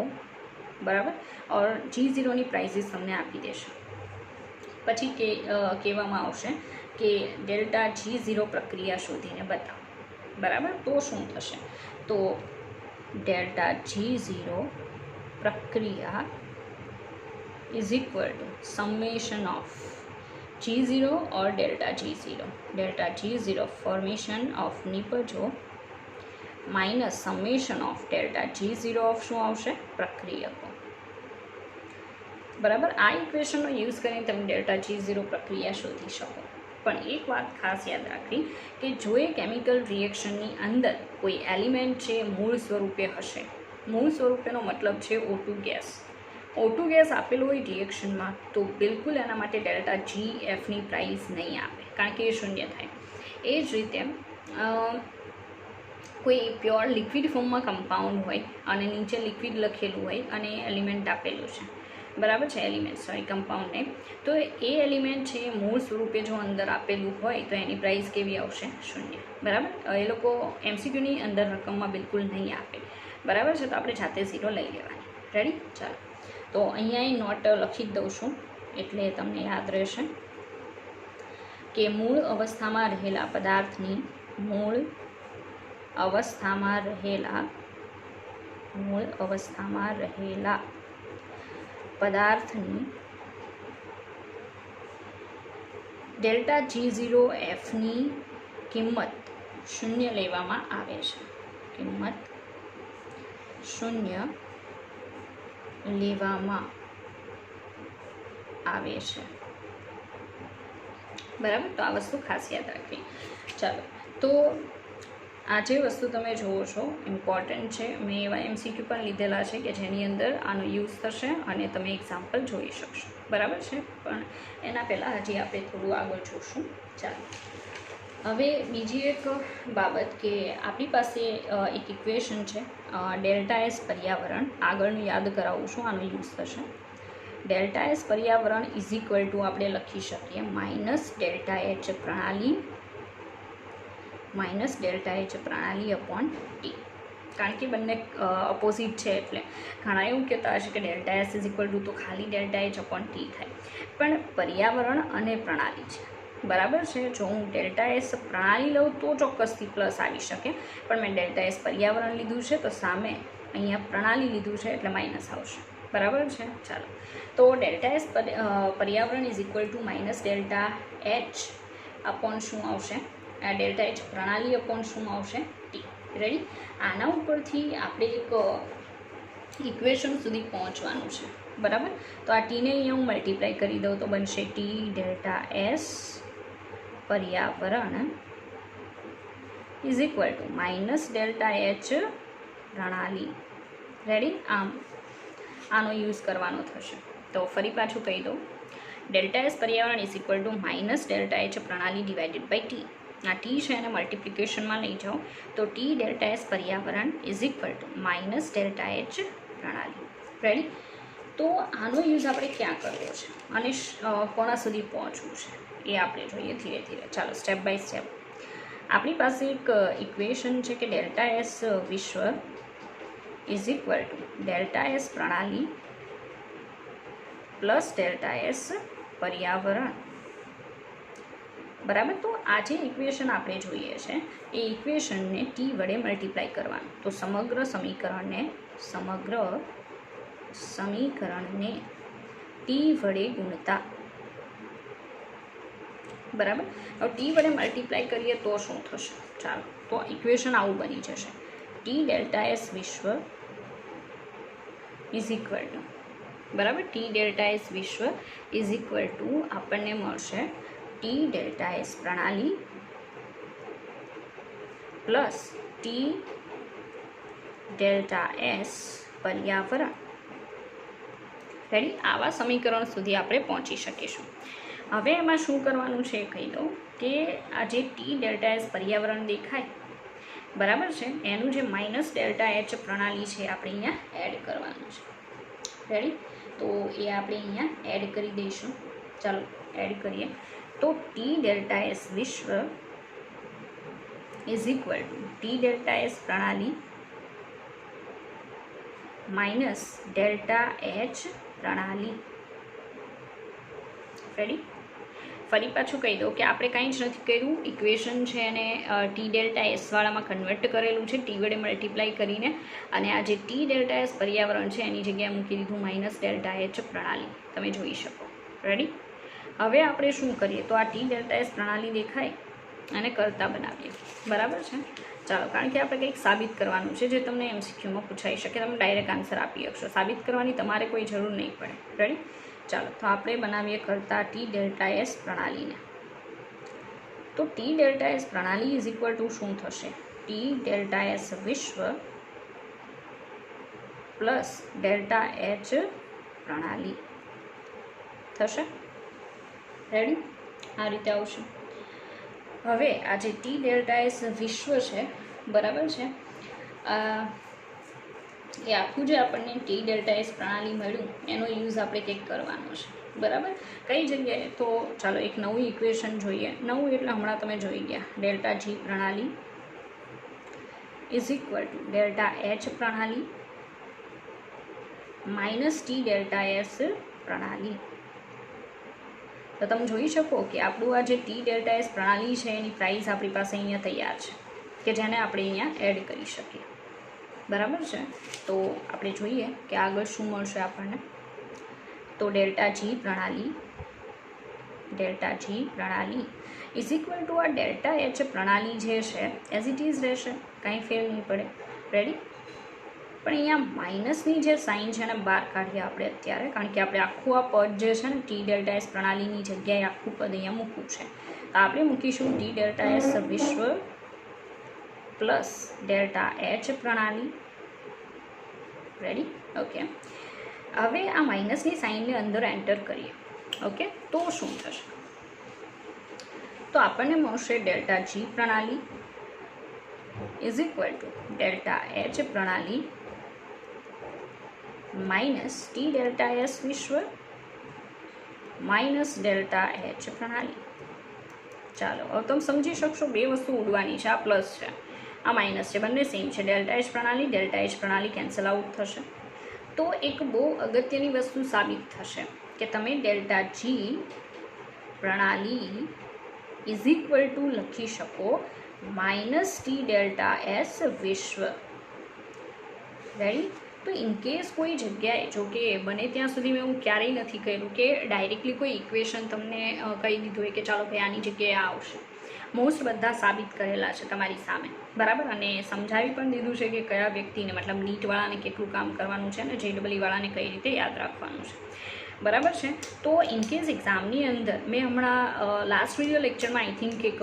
બરાબર, ઓર G0ની પ્રાઇસીસ તમને આપી દેશે. પછી કહેવામાં આવશે કે ડેલ્ટા G0 પ્રક્રિયા શોધીને બતાવો, બરાબર. તો શું થશે? તો ડેલ્ટા G0 પ્રક્રિયા is equal to summation of G0 और डेल्टा G0 फॉर्मेशन ऑफ निपजो minus summation of delta G0 of શું આવશે? પ્રક્રિયકો, બરાબર. આ ઇક્વેશનનો યુઝ કરીને તમે ડેલ્ટા G0 પ્રક્રિયા શોધી શકો. પણ એક વાત ખાસ યાદ રાખવી કે જો એ કેમિકલ રિએક્શનની અંદર કોઈ એલિમેન્ટ છે મૂળ સ્વરૂપે હશે, મૂળ સ્વરૂપેનો મતલબ છે O2 ગેસ, O2 ગેસ આપેલો હોય રિએક્શનમાં, તો બિલકુલ એના માટે ડેલ્ટા GFની પ્રાઇસ નહીં આપે, કારણ કે એ શૂન્ય થાય. એ જ રીતે કોઈ પ્યોર લિક્વિડ ફોર્મમાં કમ્પાઉન્ડ હોય અને નીચે લિક્વિડ લખેલું હોય અને એલિમેન્ટ આપેલું છે, બરાબર છે, કમ્પાઉન્ડ નેમ, તો એ એલિમેન્ટ છે મૂળ સ્વરૂપે જો અંદર આપેલું હોય તો એની પ્રાઇસ કેવી આવશે? શૂન્ય, બરાબર. એ લોકો MCQની અંદર રકમમાં બિલકુલ નહીં આપે, બરાબર છે. તો આપણે જાતે 0 લઈ લેવાની. રેડી? ચાલો, તો અહીંયા એ નોટ લખી જ દઉં છું એટલે તમને યાદ રહેશે કે મૂળ અવસ્થામાં રહેલા પદાર્થની મૂળ અવસ્થામાં રહેલા પદાર્થની ડેલ્ટા G0 Fની કિંમત શૂન્ય લેવામાં આવે છે, કિંમત શૂન્ય લેવામાં આવે છે, બરાબર. તો આ વસ્તુ ખાસ યાદ રાખવી. ચાલો, તો આ જે વસ્તુ તમે જુઓ છો ઇમ્પોર્ટન્ટ છે. મેં એવા MCQ પણ લીધેલા છે કે જેની અંદર આનો યુઝ થશે અને તમે એક્ઝામ્પલ જોઈ શકશો, બરાબર છે. પણ એના પહેલાં હજી આપણે થોડું આગળ જોઈશું. ચાલો, હવે બીજી એક બાબત કે આપણી પાસે એક ઇક્વેશન છે ડેલ્ટા S પર્યાવરણ, આગળનું યાદ કરાવું છું, આનો યુઝ થશે. ડેલ્ટા S પર્યાવરણ ઇઝ ઇક્વલ ટુ આપણે લખી શકીએ માઇનસ ડેલ્ટા H પ્રણાલી અપોન ટી, કારણ કે બંને અપોઝિટ છે. એટલે ઘણા એવું કહેતા હશે કે delta S is equal two તો ખાલી ડેલ્ટા H અપોન ટી થાય, પણ પર્યાવરણ અને પ્રણાલી છે, બરાબર છે. જો હું ડેલ્ટા S પ્રણાલી લઉં તો ચોક્કસથી પ્લસ આવી શકે, પણ મેં ડેલ્ટા S પર્યાવરણ લીધું છે તો સામે અહીંયા પ્રણાલી લીધું છે એટલે માઇનસ આવશે, બરાબર છે. ચાલો, તો ડેલ્ટા S પર્યાવરણ is equal to minus delta H upon શું આવશે? ડેલ્ટા H પ્રણાલી અપોન શું આવશે? ટી. રેડી? આના ઉપરથી આપણે એક ઇક્વેશન સુધી પહોંચવાનું છે, બરાબર. તો આ ટીને અહીંયા હું મલ્ટીપ્લાય કરી દઉં તો બનશે ટી ડેલ્ટા S પર્યાવરણ is equal to minus delta H પ્રણાલી. રેડી? આનો યુઝ કરવાનો થશે. તો ફરી પાછું કહી દઉં, ડેલ્ટા S પર્યાવરણ is equal to minus delta H પ્રણાલી ડિવાઇડેડ બાય ટી. આ ટી છે એને મલ્ટિપ્લિકેશનમાં લઈ જાઓ તો ટી ડેલ્ટા S પર્યાવરણ is equal to minus delta H પ્રણાલી. રેડી? તો આનો યુઝ આપણે ક્યાં કરવો છે અને કોના સુધી પહોંચવું છે એ આપણે જોઈએ ધીરે ધીરે. ચાલો, સ્ટેપ બાય સ્ટેપ. આપણી પાસે એક ઇક્વેશન છે કે ડેલ્ટા S વિશ્વ is equal to delta S પ્રણાલી પ્લસ ડેલ્ટા S પર્યાવરણ, બરાબર. તો આ જે ઇક્વેશન આપણે જોઈએ છે એ ઇક્વેશનને ટી વડે મલ્ટીપ્લાય કરવાનું, તો સમગ્ર સમીકરણને ટી વડે ગુણતા, બરાબર. હવે ટી વડે મલ્ટીપ્લાય કરીએ તો શું થશે? ચાલો, તો ઇક્વેશન આવું બની જશે ટી ડેલ્ટા S વિશ્વ ઇઝ ઇક્વલ ટુ, બરાબર, ટી ડેલ્ટા S વિશ્વ ઇઝ ઇક્વલ ટુ આપણને મળશે ટી ડેલ્ટા S પ્રણાલી પ્લસ ટી ડેલ્ટા S પર્યાવરણ. રેડી? આવા સમીકરણ સુધી આપણે પહોંચી શકીશું. હવે એમાં શું કરવાનું છે કહી દઉં કે આ જે ટી ડેલ્ટા S પર્યાવરણ દેખાય બરાબર છે, એનું જે માઇનસ ડેલ્ટા એચ પ્રણાલી છે આપણે અહીંયા એડ કરવાનું છે. રેડી? તો એ આપણે અહીંયા એડ કરી દઈશું. ચાલો એડ કરીએ. તો ટી ડેલ્ટા એસ વિશ્વ is equal two T delta S પ્રણાલી માઇનસ ડેલ્ટા એચ પ્રણાલી. રેડી? ફરી પાછું કહી દઉં કે આપણે કાંઈ જ નથી કર્યું, ઇક્વેશન છે એને ટી ડેલ્ટા એસવાળામાં કન્વર્ટ કરેલું છે ટી વડે મલ્ટીપ્લાય કરીને, અને આ જે ટી ડેલ્ટા એસ પર્યાવરણ છે એની જગ્યાએ મૂકી દીધું માઇનસ ડેલ્ટા એચ પ્રણાલી. તમે જોઈ શકો. રેડી? હવે આપણે શું કરીએ, તો આ ટી ડેલ્ટા એસ પ્રણાલી દેખાય અને કરતા બનાવીએ. બરાબર છે? ચાલો, કારણ કે આપણે કંઈક સાબિત કરવાનું છે જે તમને એમસીક્યુમાં પૂછાઈ શકે, તમે ડાયરેક્ટ આન્સર આપી શકશો. સાબિત કરવાની તમારે કોઈ જરૂર નહીં પડે. રેડી? ચાલો, તો આપણે બનાવીએ કરતા ટી ડેલ્ટા એસ પ્રણાલીને. તો ટી ડેલ્ટા એસ પ્રણાલી ઇઝ ઇક્વલ ટુ શું થશે? ટી ડેલ્ટા એસ વિશ્વ પ્લસ ડેલ્ટા એચ પ્રણાલી થશે. રેડી? આ રીતે આવશે. હવે આ જે ટી ડેલ્ટા એસ વિશ્વ છે, બરાબર છે, એ આખું જે આપણને ટી ડેલ્ટા એસ પ્રણાલી મળ્યું એનો યુઝ આપણે કંઈક કરવાનો છે. બરાબર? કઈ જગ્યાએ? તો ચાલો એક નવું ઇક્વેશન જોઈએ. નવું એટલે હમણાં તમે જોઈ ગયા, ડેલ્ટા જી પ્રણાલી is equal to delta H પ્રણાલી માઇનસ ટી ડેલ્ટા એસ પ્રણાલી. તો તમે જોઈ શકો કે આપણું આ જે ટી ડેલ્ટા એસ પ્રણાલી છે એની પ્રાઇસ આપણી પાસે અહીંયા તૈયાર છે કે જેને આપણે અહીંયા એડ કરી શકીએ. બરાબર છે? તો આપણે જોઈએ કે આગળ શું મળશે આપણને. તો ડેલ્ટા જી પ્રણાલી ઇઝ ઇક્વલ ટુ આ ડેલ્ટા એચ પ્રણાલી જે છે એઝ ઇટ ઇઝ રહેશે, કાંઈ ફેર નહીં પડે. રેડી? પણ અહીંયા માઇનસની જે સાઇન છે એને બહાર કાઢીએ આપણે અત્યારે, કારણ કે આપણે આખું આ પદ જે છે ને ટી ડેલ્ટા એસ પ્રણાલીની જગ્યાએ આખું પદ અહીંયા મૂકવું છે. તો આપણે મૂકીશું ટી ડેલ્ટા એસ વિશ્વ પ્લસ ડેલ્ટા એચ પ્રણાલી. રેડી? ઓકે. હવે આ માઇનસની સાઇનને અંદર એન્ટર કરીએ. ઓકે, તો શું થશે? તો આપણને મળશે ડેલ્ટા જી પ્રણાલી is equal to delta H પ્રણાલી માઇનસ ટી ડેલ્ટા એસ વિશ્વ માઇનસ ડેલ્ટા એચ પ્રણાલી. ચાલો, હવે તમે સમજી શકશો બે વસ્તુ ઉડવાની છે. આ પ્લસ છે, આ માઇનસ છે, બંને સેમ છે. ડેલ્ટા એચ પ્રણાલી કેન્સલ આઉટ થશે. તો એક બહુ અગત્યની વસ્તુ સાબિત થશે કે તમે ડેલ્ટા જી પ્રણાલી ઇઝ ઇક્વલ ટુ લખી શકો માઇનસ ટી ડેલ્ટા એસ વિશ્વ. રેડી? તો ઇનકેસ કોઈ જગ્યાએ, જો કે બને ત્યાં સુધી મેં હું ક્યારેય નથી કર્યું કે ડાયરેક્ટલી કોઈ ઇક્વેશન તમને કહી દીધું હોય કે ચાલો ભાઈ આની જગ્યાએ આવશે. મોસ્ટ બધા સાબિત કરેલા છે તમારી સામે. બરાબર? અને સમજાવી પણ દીધું છે કે કયા વ્યક્તિને, મતલબ નીટવાળાને કેટલું કામ કરવાનું છે અને JEE-વાળાને કઈ રીતે યાદ રાખવાનું છે. બરાબર છે? તો ઇનકેસ એક્ઝામની અંદર મેં હમણાં લાસ્ટ વિડીયો લેક્ચરમાં આઈ થિંક એક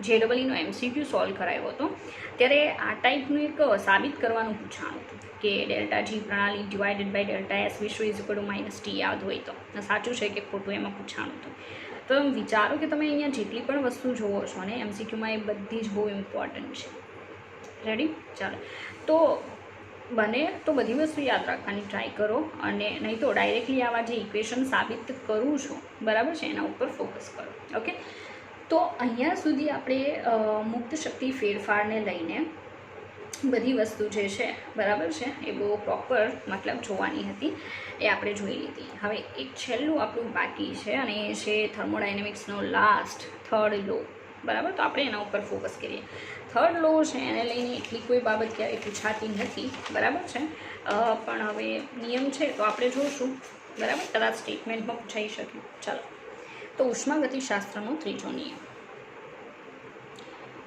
JEE-નો MCQ સોલ્વ કરાયો હતો, ત્યારે આ ટાઈપનું એક સાબિત કરવાનું પૂછાણું હતું કે ડેલ્ટા જી પ્રણાલી ડિવાઇડેડ બાય ડેલ્ટા એસ વિશ્વ is equal to minus T યાદ હોય તો. સાચું છે કે ખોટું એમાં પૂછાણું હતું. તો તમે વિચારો કે તમે અહીંયા જેટલી પણ વસ્તુ જોવો છો ને MCQમાં, એ બધી જ બહુ ઇમ્પોર્ટન્ટ છે. રેડી? ચાલો, તો બને તો બધી વસ્તુ યાદ રાખવાની ટ્રાય કરો, અને નહીં તો ડાયરેક્ટલી આવા જે ઇક્વેશન સાબિત કરું છું, બરાબર છે, એના ઉપર ફોકસ કરો. ઓકે? તો અહીંયા સુધી આપણે મુક્ત શક્તિ ફેરફારને લઈને બધી વસ્તુ જે છે, બરાબર છે, એ બહુ પ્રોપર મતલબ જોવાની હતી, એ આપણે જોઈ લીધી. હવે એક છેલ્લું આપણું બાકી છે અને એ છે થર્મોડાયનેમિક્સનો લાસ્ટ થર્ડ લો. બરાબર? તો આપણે એના ઉપર ફોકસ કરીએ. થર્ડ લો છે એને લઈને એટલી કોઈ બાબત ક્યારેય પૂછાતી નથી. બરાબર છે? પણ હવે નિયમ છે તો આપણે જોઈશું. બરાબર? કદાચ સ્ટેટમેન્ટમાં પૂછાઈ શકે. ચાલો, તો ઉષ્માગતિશાસ્ત્રનો ત્રીજો નિયમ.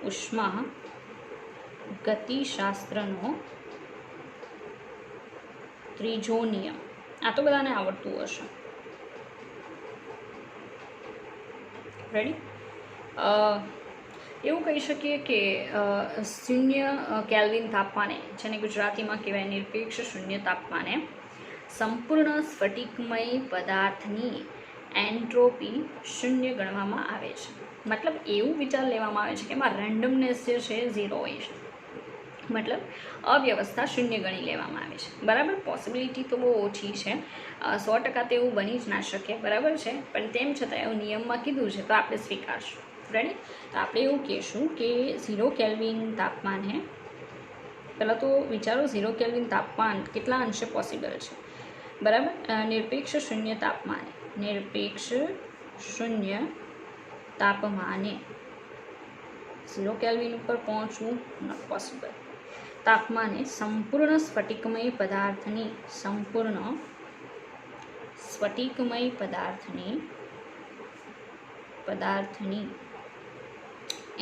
ઉષ્માગતિશાસ્ત્રનો ત્રીજો નિયમ. આ તો બધાને આવડતું હશે. રેડી? એવું કહી શકીએ કે 0 કેલ્વિન તાપમાને, જેને ગુજરાતીમાં કહેવાય નિરપેક્ષ શૂન્ય તાપમાને, સંપૂર્ણ સ્ફટિકમય પદાર્થની એન્ટ્રોપી શૂન્ય ગણવામાં આવે છે. મતલબ એવું વિચાર લેવામાં આવે છે કે એમાં રેન્ડમનેસ જે છે 0 હોય છે. મતલબ અવ્યવસ્થા શૂન્ય ગણી લેવામાં આવે છે, બરાબર. પોસિબિલિટી તો બહુ ઓછી છે, 100% તો એવું બની જ ના શકે, બરાબર છે. પણ તેમ છતાં એવું નિયમમાં કીધું છે તો આપણે સ્વીકારશું. રેડી. તો આપણે એવું કહીશું કે 0 કેલ્વિન તાપમાને, પહેલાં તો વિચારો 0 કેલ્વિન તાપમાન કેટલા અંશે પોસિબલ છે, બરાબર. નિરપેક્ષ શૂન્ય તાપમાને, નિરપેક્ષ શૂન્ય તાપમાને 0 કેલ્વિન ઉપર પહોંચવું નોટ પોસિબલ. તાપમાને સંપૂર્ણ સ્ફટિકમય પદાર્થની, સંપૂર્ણ સ્ફટિકમય પદાર્થની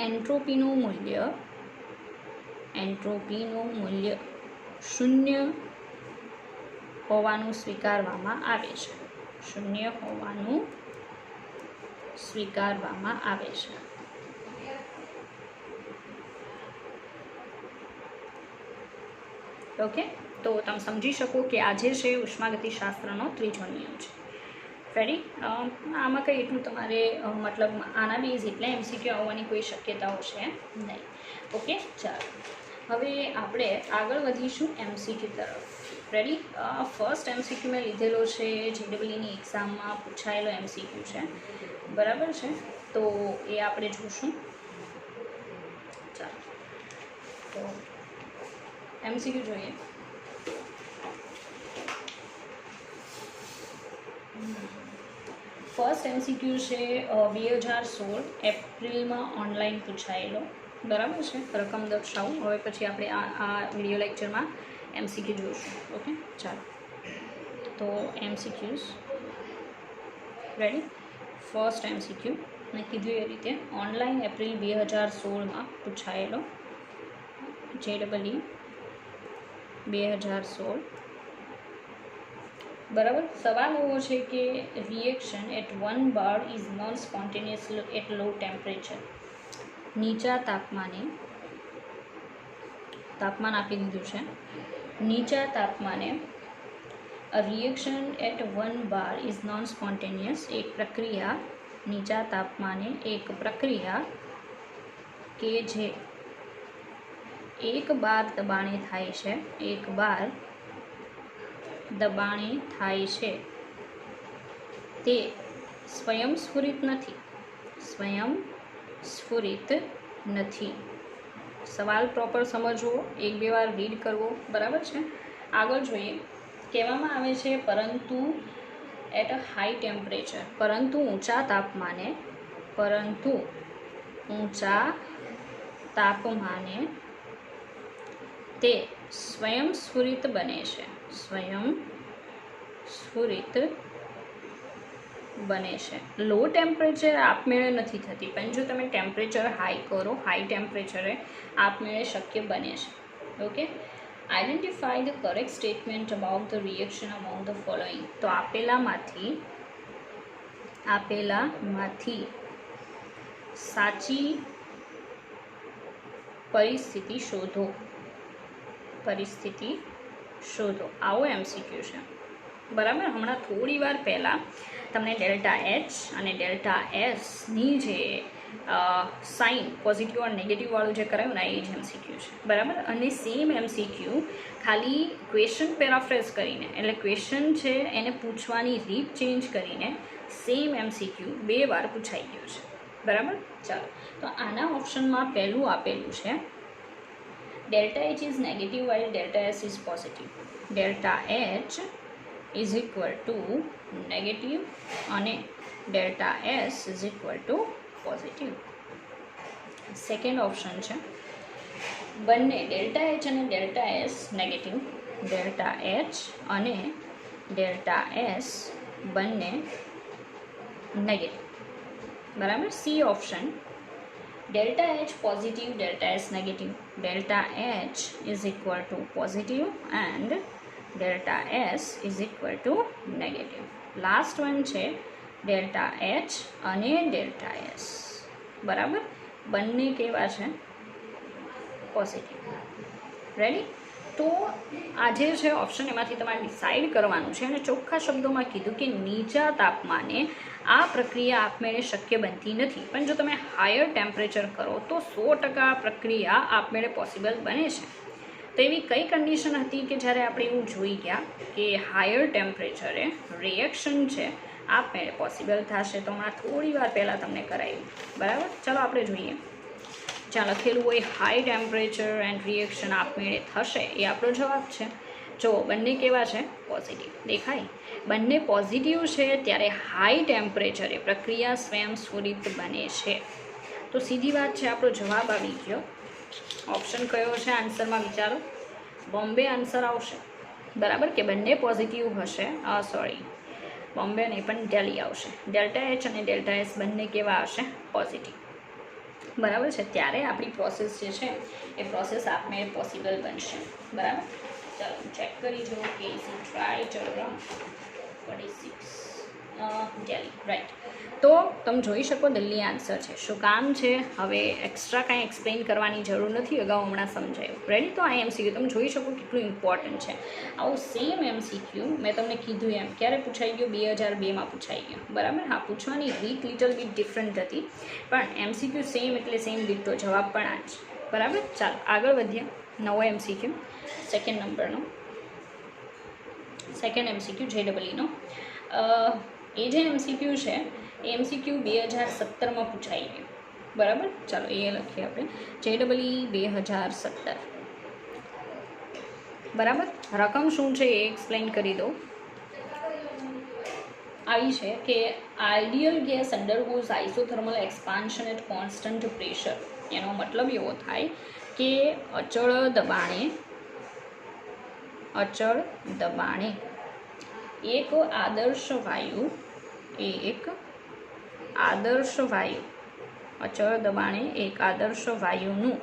એન્ટ્રોપીનું મૂલ્ય શૂન્ય હોવાનું સ્વીકારવામાં આવે છે, શૂન્ય હોવાનું સ્વીકારવામાં આવે છે. ઓકે. તો તમે સમજી શકો કે આજે છે ઉષ્માગતિશાસ્ત્રનો ત્રીજો નિયમ છે. રેડી. આમાં કંઈ એટલું તમારે મતલબ આના બેઝ એટલે MCQ આવવાની કોઈ શક્યતાઓ છે નહીં. ઓકે. ચાલો હવે આપણે આગળ વધીશું MCQ તરફ. રેડી. ફર્સ્ટ MCQ મેં લીધેલો છે JEEની એક્ઝામમાં પૂછાયેલો MCQ છે, બરાબર છે. તો એ આપણે જોશું. ચાલો તો MCQ જોઈએ. ફર્સ્ટ MCQ છે 2016 એપ્રિલમાં ઓનલાઈન પૂછાયેલો, બરાબર છે. રકમ દર્શાવું. હવે પછી આપણે આ વિડીયો લેક્ચરમાં MCQ જોઈશું. ઓકે. ચાલો તો MCQs રેડી. ફર્સ્ટ MCQ મેં કીધું એ રીતે ઓનલાઈન એપ્રિલ 2016માં પૂછાયેલો, JEE 2016, બરાબર. સવાલ એવો છે કે reaction at 1 bar is non spontaneous at low temperature. નીચા તાપમાને, તાપમાન આપી દીધું છે, નીચા તાપમાને reaction at 1 bar is non spontaneous. એક પ્રક્રિયા, નીચા તાપમાને એક પ્રક્રિયા કે જે 1 બાર દબાણે થાય છે, 1 બાર દબાણે થાય છે, તે સ્વયંસ્ફુરિત નથી, સ્વયંસ્ફુરિત નથી. સવાલ પ્રોપર સમજવો, 1-2 વાર રીડ કરવો, બરાબર છે. આગળ જોઈએ. કહેવામાં આવે છે પરંતુ એટ અ હાઈ ટેમ્પરેચર, પરંતુ ઊંચા તાપમાને, પરંતુ ઊંચા તાપમાને તે સ્વયંસ્ફુરિત બને છે, સ્વયંસ્ફુરિત બને છે. લો ટેમ્પરેચર આપમેળે નથી થતી, પણ જો તમે ટેમ્પરેચર હાઈ કરો, હાઈ ટેમ્પરેચરે આપમેળે શક્ય બને છે. Okay. Identify the correct statement about the reaction among the following. તો આપેલામાંથી સાચી પરિસ્થિતિ શોધો, આવો MCQ છે, બરાબર. હમણાં થોડી વાર પહેલાં તમને ડેલ્ટા H અને ડેલ્ટા Sની જે સાઇન પોઝિટિવ અને નેગેટિવવાળું જે કરાયું ને એ જ MCQ છે, બરાબર. અને સેમ MCQ ખાલી ક્વેશ્ચન પેરાફ્રેઝ કરીને, એટલે ક્વેશ્ચન છે એને પૂછવાની રીત ચેન્જ કરીને સેમ MCQ 2 વાર પૂછાઈ ગયું છે, બરાબર. ચાલો તો આના ઓપ્શનમાં પહેલું આપેલું છે delta H is negative while delta S is positive. Delta H is equal to negative અને delta S is equal to positive. Second option છે બંને ડેલ્ટા H અને delta S negative, delta H અને ડેલ્ટા S બંને negative, બરાબર. C option delta H positive, delta S negative, delta H is equal to positive and delta S is equal to negative. Last one છે delta H અને delta S, બરાબર. બંને કેવા છે? Positive. Ready. તો આજે છે ઓપ્શન, એમાંથી તમારે ડિસાઇડ કરવાનું છે અને ચોખ્ખા શબ્દોમાં કીધું કે નીચા તાપમાને આ પ્રક્રિયા આપમેળે શક્ય બનતી નથી, પણ જો તમે હાયર ટેમ્પરેચર કરો તો 100% પ્રક્રિયા આપમેળે પોસિબલ બને છે. તો એવી કઈ કન્ડિશન હતી કે જ્યારે આપણે એવું જોઈ ગયા કે હાયર ટેમ્પરેચરે રિએક્શન છે આપમેળે પોસિબલ થશે. તો હમણાં થોડી વાર પહેલાં તમને કરાવ્યું, બરાબર. ચાલો આપણે જોઈએ. જ્યાં લખેલું હોય હાઈ ટેમ્પરેચર એન્ડ રિએક્શન આપમેળે થશે, એ આપણો જવાબ છે. જો બંને કેવા છે? પોઝિટિવ. દેખાય? બંને પોઝિટિવ છે ત્યારે હાઈ ટેમ્પરેચરે પ્રક્રિયા સ્વયંસ્ફુરિત બને છે. તો સીધી વાત છે, આપણો જવાબ આવી ગયો. ઓપ્શન કયો છે આન્સરમાં વિચારો. બોમ્બે આન્સર આવશે, બરાબર, કે બંને પોઝિટિવ હશે. બોમ્બે નહીં પણ દિલ્હી આવશે. ડેલ્ટા એચ અને ડેલ્ટા એસ બંને કેવા હશે? પોઝિટિવ, બરાબર છે. ત્યારે આપણી પ્રોસેસ જે છે એ પ્રોસેસ આપમેળે પોસિબલ બનશે, બરાબર. ચાલો ચેક કરી જુઓ. કેસી ટ્રાય ચલો 46 દિલ્હી, રાઈટ. તો તમે જોઈ શકો દિલ્હી આન્સર છે. શું કામ છે? હવે એક્સ્ટ્રા કાંઈ એક્સપ્લેન કરવાની જરૂર નથી, અગાઉ હમણાં સમજાયું. રેડી? તો આ MCQ તમે જોઈ શકો કેટલું ઇમ્પોર્ટન્ટ છે. આવું સેમ MCQ મેં તમને કીધું એમ ક્યારે પૂછાઈ ગયું? 2002માં પૂછાઈ ગયું, બરાબર. હા, પૂછવાની રીત લિટલ બીટ ડિફરન્ટ હતી, પણ MCQ સેમ એટલે સેમ ડિટ્ટો, જવાબ પણ આ જ, બરાબર. ચાલો આગળ વધીએ. નવો MCQ સેકન્ડ નંબરનો, સેકન્ડ MCQ JEEનો. એ જે MCQ છે એ MCQ 2017માં પૂછાઈ ગયું, બરાબર. ચાલો એ લખીએ આપણે. JEE 2017, બરાબર. રકમ શું છે એ એક્સપ્લેન કરી દો. આવી છે કે ideal gas undergoes isothermal expansion at constant pressure. એનો મતલબ એવો થાય કે અચળ દબાણે એક આદર્શ વાયુ, અચળ દબાણે એક આદર્શ વાયુનું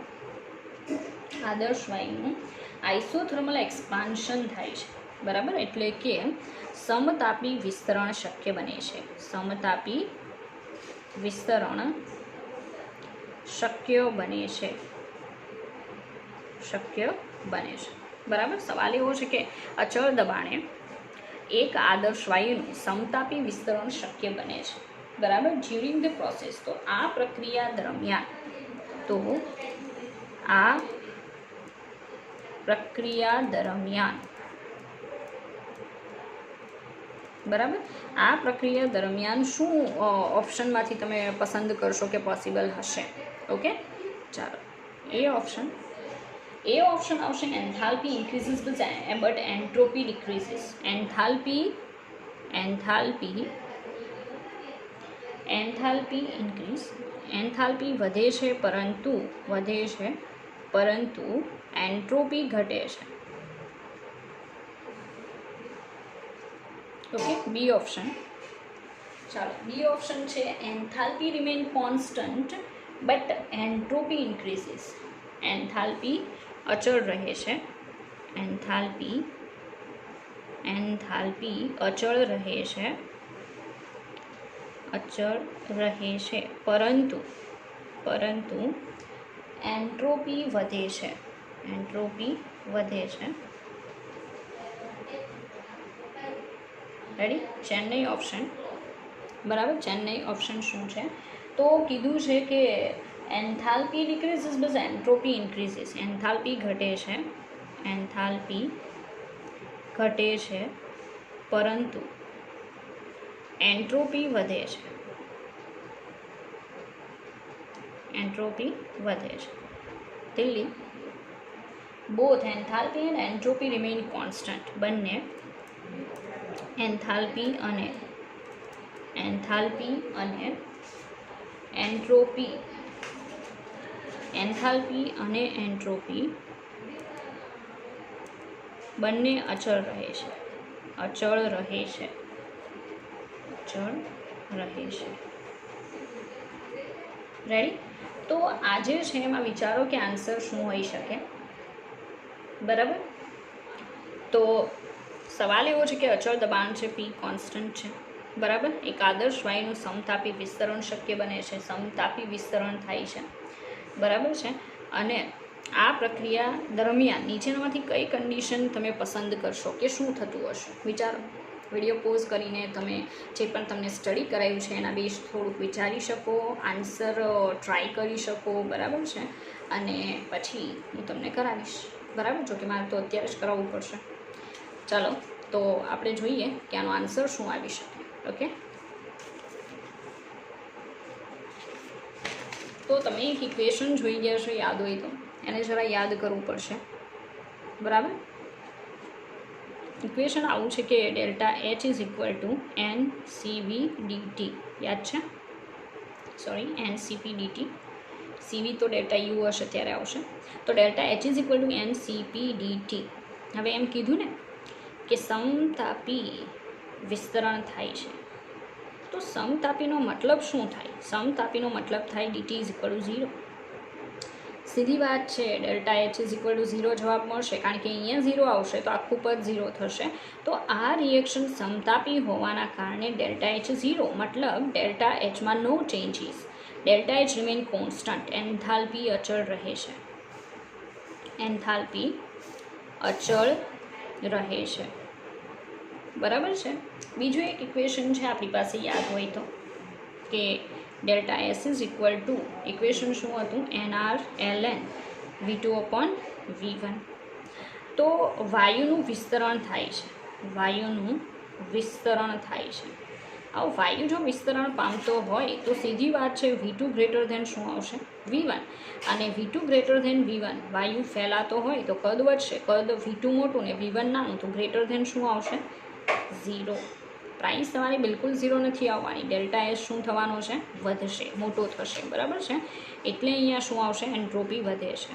આઇસોથર્મલ એક્સપાન્શન થાય છે, બરાબર. એટલે કે સમતાપી વિસ્તરણ શક્ય બને છે. સમતાપી વિસ્તરણ શક્ય બને છે, બરાબર. સવાલ એવો છે કે અચળ દબાણે એક આદર્શ વાયુનું સમતાપી વિસ્તરણ શક્ય બને છે, બરાબર. During the process. તો આ પ્રક્રિયા દરમિયાન, બરાબર. આ પ્રક્રિયા દરમિયાન શું ઓપ્શનમાંથી તમે પસંદ કરશો કે પોસિબલ હશે? ઓકે, ચાલો એ ઓપ્શન આવશે enthalpy increases but entropy decreases. Enthalpy વધે છે પરંતુ એન્ટ્રોપી ઘટે છે. Okay, B option. ચાલો બી ઓપ્શન છે enthalpy remain constant but entropy increases. Enthalpy અચળ રહે છે, એન્થાલ્પી અચળ રહે છે પરંતુ એન્ટ્રોપી વધે છે. રેડી? ચેન્નઈ ઓપ્શન, બરાબર. ચેન્નઈ ઓપ્શન શું છે? તો કીધું છે કે એન્થાલ્પી ડિક્રીઝિસ બસ એન્ટ્રોપી ઇન્ક્રીઝિસ. એન્થાલ્પી ઘટે છે પરંતુ એન્ટ્રોપી વધે છે. Delhi. Both enthalpy and entropy remain constant. બંને એન્થાલ્પી અને એન્ટ્રોપી બંને અચળ રહે છે. રેડી? તો આજે છે એમાં વિચારો કે આન્સર શું હોઈ શકે, બરાબર. તો સવાલ એવો છે કે અચળ દબાણ છે, P કોન્સ્ટન્ટ છે, બરાબર. એક આદર્શ વાયુનું સમતાપી વિસ્તરણ શક્ય બને છે, સમતાપી વિસ્તરણ થાય છે, બરાબર છે. અને આ પ્રક્રિયા દરમિયાન નીચેનામાંથી કઈ કન્ડિશન તમે પસંદ કરશો કે શું થતું હશે? વિચારો. વિડીયો પોઝ કરીને તમે જે પણ તમને સ્ટડી કરાવ્યું છે એના બેઝ થોડુંક વિચારી શકો, આન્સર ટ્રાય કરી શકો, બરાબર છે. અને પછી હું તમને કરાવીશ. બરાબર, જો કે મારે તો અત્યારે જ કરાવવું પડશે. ચાલો તો આપણે જોઈએ કે આનો આન્સર શું આવી શકે. ઓકે, તો તમે એક ઇક્વેશન જોઈ ગયા છો, યાદ હોય તો એને જરા યાદ કરવું પડશે. બરાબર, ઇક્વેશન આવું છે કે delta H is equal to N CV DT. યાદ છે? Sorry, N CP DT. CV તો ડેલ્ટા યુ હશે ત્યારે આવશે. તો delta H is equal to N CP DT. હવે એમ કીધું ને કે સમતાપી વિસ્તરણ થાય છે. તો સમતાપીનો મતલબ શું થાય? સમતાપીનો મતલબ થાય ડીટી ઇઝ ઇક્વલ ટુ 0. સીધી વાત છે, delta H is equal to 0 જવાબ મળશે, કારણ કે અહીંયા 0 આવશે તો આખું પદ 0 થશે. તો આ રિએક્શન સમતાપી હોવાના કારણે ડેલ્ટા એચ 0, મતલબ ડેલ્ટા એચમાં no changes. Delta H remain constant, enthalpy અચળ રહે છે. એન્થાલ્પી અચળ રહે છે. બરાબર છે. બીજું એક ઇક્વેશન છે આપણી પાસે, યાદ હોય તો, કે delta S is equal two, equation શું હતું? NR/ln V2/V1. તો વાયુનું વિસ્તરણ થાય છે. વાયુનું વિસ્તરણ થાય છે. આવું વાયુ જો વિસ્તરણ પામતો હોય તો સીધી વાત છે V2 ગ્રેટર ધેન શું આવશે? V1. અને V2 ગ્રેટર ધેન V1, વાયુ ફેલાતો હોય તો કદ વધશે. કદ V2 મોટું ને V1 નાનું, તો ગ્રેટર ધેન શું આવશે? 0. પ્રાઇસ તમારી બિલકુલ 0 નથી આવવાની. ડેલ્ટા એસ શું થવાનો છે? વધશે, મોટો થશે. બરાબર છે, એટલે અહીંયા શું આવશે? એન્ટ્રોપી વધે છે.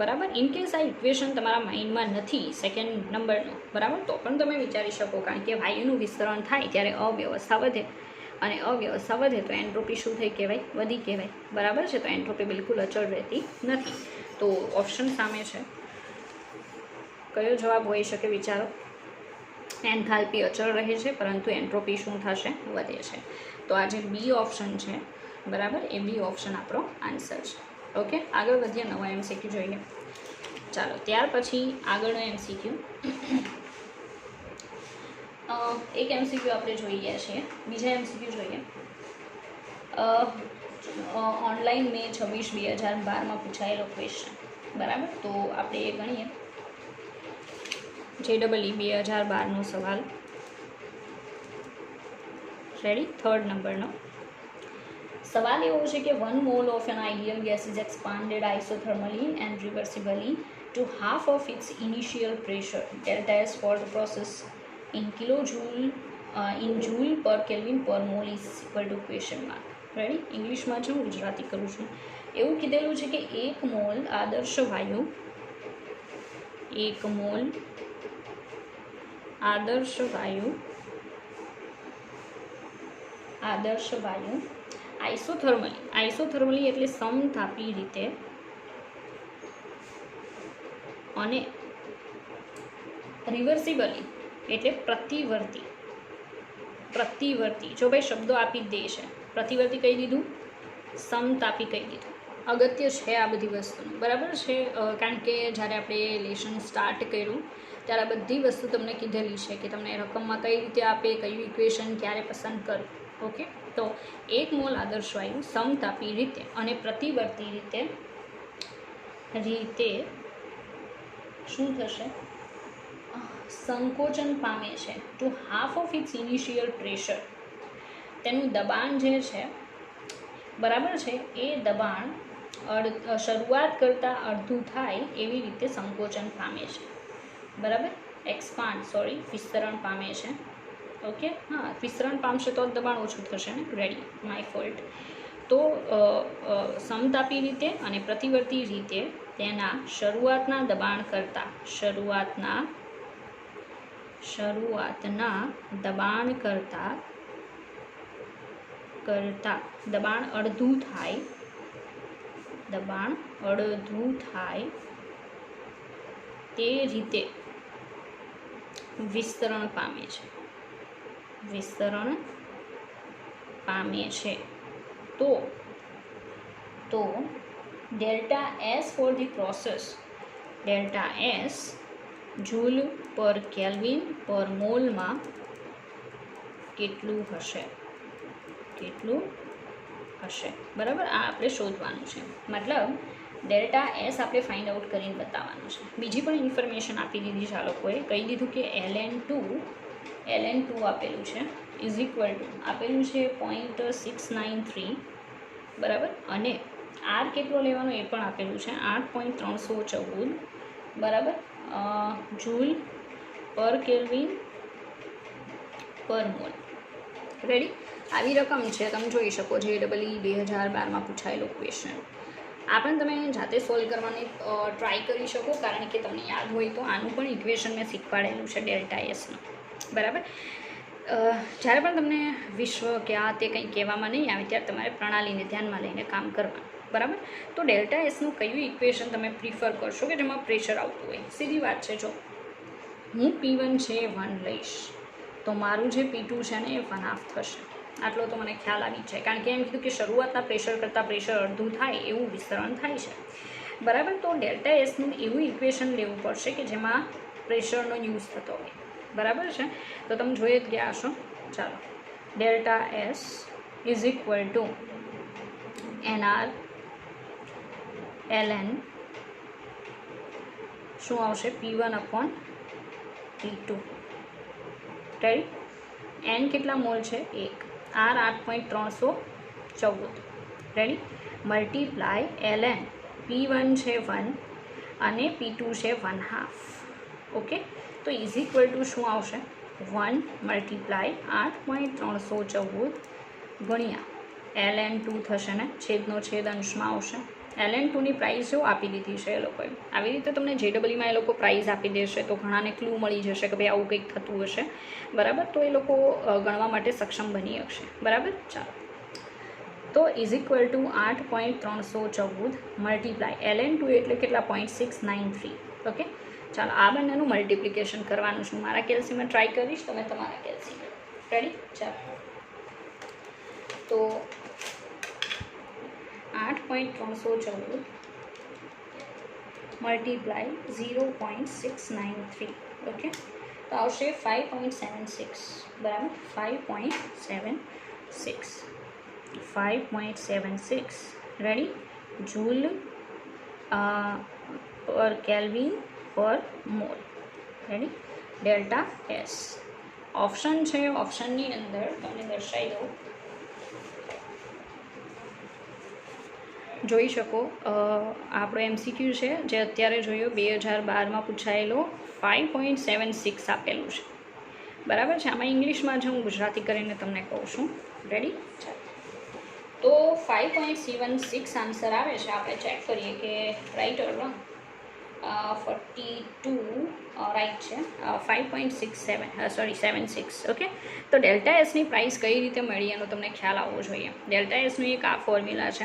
બરાબર. ઇનકેસ આ ઇક્વેશન તમારા માઇન્ડમાં નથી સેકન્ડ નંબરનો, બરાબર, તો પણ તમે વિચારી શકો, કારણ કે વાયુનું વિસ્તરણ થાય ત્યારે અવ્યવસ્થા વધે, અને અવ્યવસ્થા વધે તો એન્ટ્રોપી શું થઈ કહેવાય? વધી કહેવાય. બરાબર છે, તો એન્ટ્રોપી બિલકુલ અચળ રહેતી નથી. તો ઓપ્શન સામે છે, કયો જવાબ હોઈ શકે વિચારો? એન્થાલ્પી અચળ રહે છે, પરંતુ એન્ટ્રોપી શું થશે? વધે છે. તો આ જે બી ઓપ્શન છે, બરાબર, એ બી ઓપ્શન આપણો આન્સર છે. ઓકે, આગળ વધીએ, નવા MCQ જોઈએ. ચાલો, ત્યાર પછી આગળનો MCQ, એક MCQ આપણે જોઈ ગયા છીએ. બીજા MCQ જોઈએ. ઓનલાઈન મે 26/2012 પૂછાયેલો ક્વેશ્ચન. બરાબર, તો આપણે એ ગણીએ. JEE 2012નો સવાલ. રેડી? 3rd નંબરનો સવાલ એવો છે કે 1 mole of an ideal gas is expanded isothermally and reversibly to half of its initial pressure. Delta S for the process in kilojoule in joule per Kelvin per mole is equal to question mark. Ready? ઇંગ્લિશમાં છું, ગુજરાતી કરું છું. એવું કીધેલું છે કે 1 mall આદર્શ વાયુ, 1 મોલ આદર્શ વાયુ આઇસોથર્મલી એટલે સમતાપી રીતે, અને રિવર્સિબલી એટલે પ્રતિવર્તી. જો ભાઈ શબ્દો આપી જ દે છે, પ્રતિવર્તી કહી દીધું, સમતાપી કહી દીધું. અગત્ય છે આ બધી વસ્તુનું. બરાબર છે, કારણ કે જ્યારે આપણે લેશન સ્ટાર્ટ કર્યું ત્યારે આ બધી વસ્તુ તમને કીધેલી છે કે તમને રકમમાં કઈ રીતે આપે, કયું ઇક્વેશન ક્યારે પસંદ કરવું. ઓકે, તો 1 મોલ આદર્શ વાયુ સમતાપી રીતે અને પ્રતિવર્તી રીતે શું થશે? સંકોચન પામે છે. To half of its initial pressure, તેનું દબાણ જે છે, બરાબર છે, એ દબાણ શરૂઆત કરતાં અડધું થાય એવી રીતે સંકોચન પામે છે. બરાબર, વિસ્તરણ પામે છે. ઓકે, હા, વિસ્તરણ પામશે તો જ દબાણ ઓછું થશે ને. Ready, my fault. તો સમતાપી રીતે અને પ્રતિવર્તી રીતે તેના શરૂઆતના દબાણ કરતાં દબાણ અડધું થાય તે રીતે વિસ્તરણ પામે છે. તો delta S for the process, delta S joule પર કેલ્વિન પર મોલમાં કેટલું હશે? બરાબર, આ આપણે શોધવાનું છે. મતલબ ડેલ્ટા એસ આપણે ફાઇન્ડ આઉટ કરીને બતાવવાનું છે. બીજી પણ ઇન્ફોર્મેશન આપી દીધી છે આ લોકોએ. કહી દીધું કે ln2 આપેલું છે ઇઝ ઇક્વલ ટુ આપેલું છે 0.693 બરાબર, અને આર કેટલો લેવાનો એ પણ આપેલું છે 8.314 બરાબર જૂલ પર કેલ્વિન પર મોલ. રેડી? આવી રકમ છે, તમે જોઈ શકો JEE 2012માં પૂછાયેલો ક્વેશ્ચન. આ પણ તમે જાતે સોલ્વ કરવાની ટ્રાય કરી શકો, કારણ કે તમને યાદ હોય તો આનું પણ ઇક્વેશન મેં શીખવાડેલું છે ડેલ્ટા એસનું. બરાબર? જ્યારે પણ તમને વિશ્વ કે આ તે કંઈ કહેવામાં નહીં આવે ત્યારે તમારે પ્રણાલીને ધ્યાનમાં લઈને કામ કરવાનું. બરાબર? તો ડેલ્ટા એસનું કયું ઇક્વેશન તમે પ્રિફર કરશો કે જેમાં પ્રેશર આવતું હોય? સીધી વાત છે. જો હું P1 છે 1 લઈશ તો મારું જે P2 છે ને એ 1/2 થશે. આટલો તો મને ખ્યાલ આવી જાય, કારણ કે એમ કીધું કે શરૂઆતના પ્રેશર કરતાં પ્રેશર અડધું થાય એવું વિસ્તરણ થાય છે. બરાબર? તો ડેલ્ટા એસનું એવું ઇક્વેશન લેવું પડશે કે જેમાં પ્રેશરનો યુઝ થતો હોય. બરાબર છે? તો તમે જોઈ જ ગયા હશો. ચાલો, delta S is equal two NR ln શું આવશે? P1/P2. રેડી? એન કેટલા મોલ છે? 1. R 8.314. Ready? Multiply ln P1 છે 1 અને P2 છે 1/2. ઓકે, તો ઇઝ ઇક્વલ ટુ શું આવશે? 1 મલ્ટીપ્લાય 8.314 ગુણ્યા ln2 થશે ને, છેદનો છેદ અંશમાં આવશે. ln2ની પ્રાઇસ જો આપી દીધી છે એ લોકોએ. આવી રીતે તમને JEEમાં એ લોકો પ્રાઇસ આપી દેશે તો ઘણાને ક્લુ મળી જશે કે ભાઈ આવું કંઈક થતું હશે. બરાબર? તો એ લોકો ગણવા માટે સક્ષમ બની શકશે. બરાબર? ચાલો, તો is equal two 8.314 multiply ln2 એટલે કેટલા? 0.693. ઓકે, ચાલો આ બંનેનું મલ્ટિપ્લિકેશન કરવાનું છું. મારા કેલ્સીમાં ટ્રાય કરીશ, તમે તમારા કેલ્સીમાં. રેડી? ચાલો, તો 8.314 મલ્ટીપ્લાય 0.693. ઓકે, તો આવશે 5.76. બરાબર? 5.76. રેડી? જૂલ પર કેલ્વિન પર mall. Ready? Delta S option છે. ઓપ્શનની અંદર તમને દર્શાવી દઉં, જોઈ શકો. આપણો MCQ છે જે અત્યારે જોયો 2012માં પૂછાયેલો 5.76 આપેલું છે. બરાબર છે? આમાં ઇંગ્લિશમાં જ હું ગુજરાતી કરીને તમને કહું છું. રેડી? તો 5.76 આન્સર આવે છે. આપણે ચેક કરીએ કે રાઈટ ઓર રોંગ. 42 રાઈટ છે. 5.76. ઓકે, તો ડેલ્ટા એસની પ્રાઇસ કઈ રીતે મળી એનો તમને ખ્યાલ આવવો જોઈએ. ડેલ્ટા એસનું એક આ ફોર્મ્યુલા છે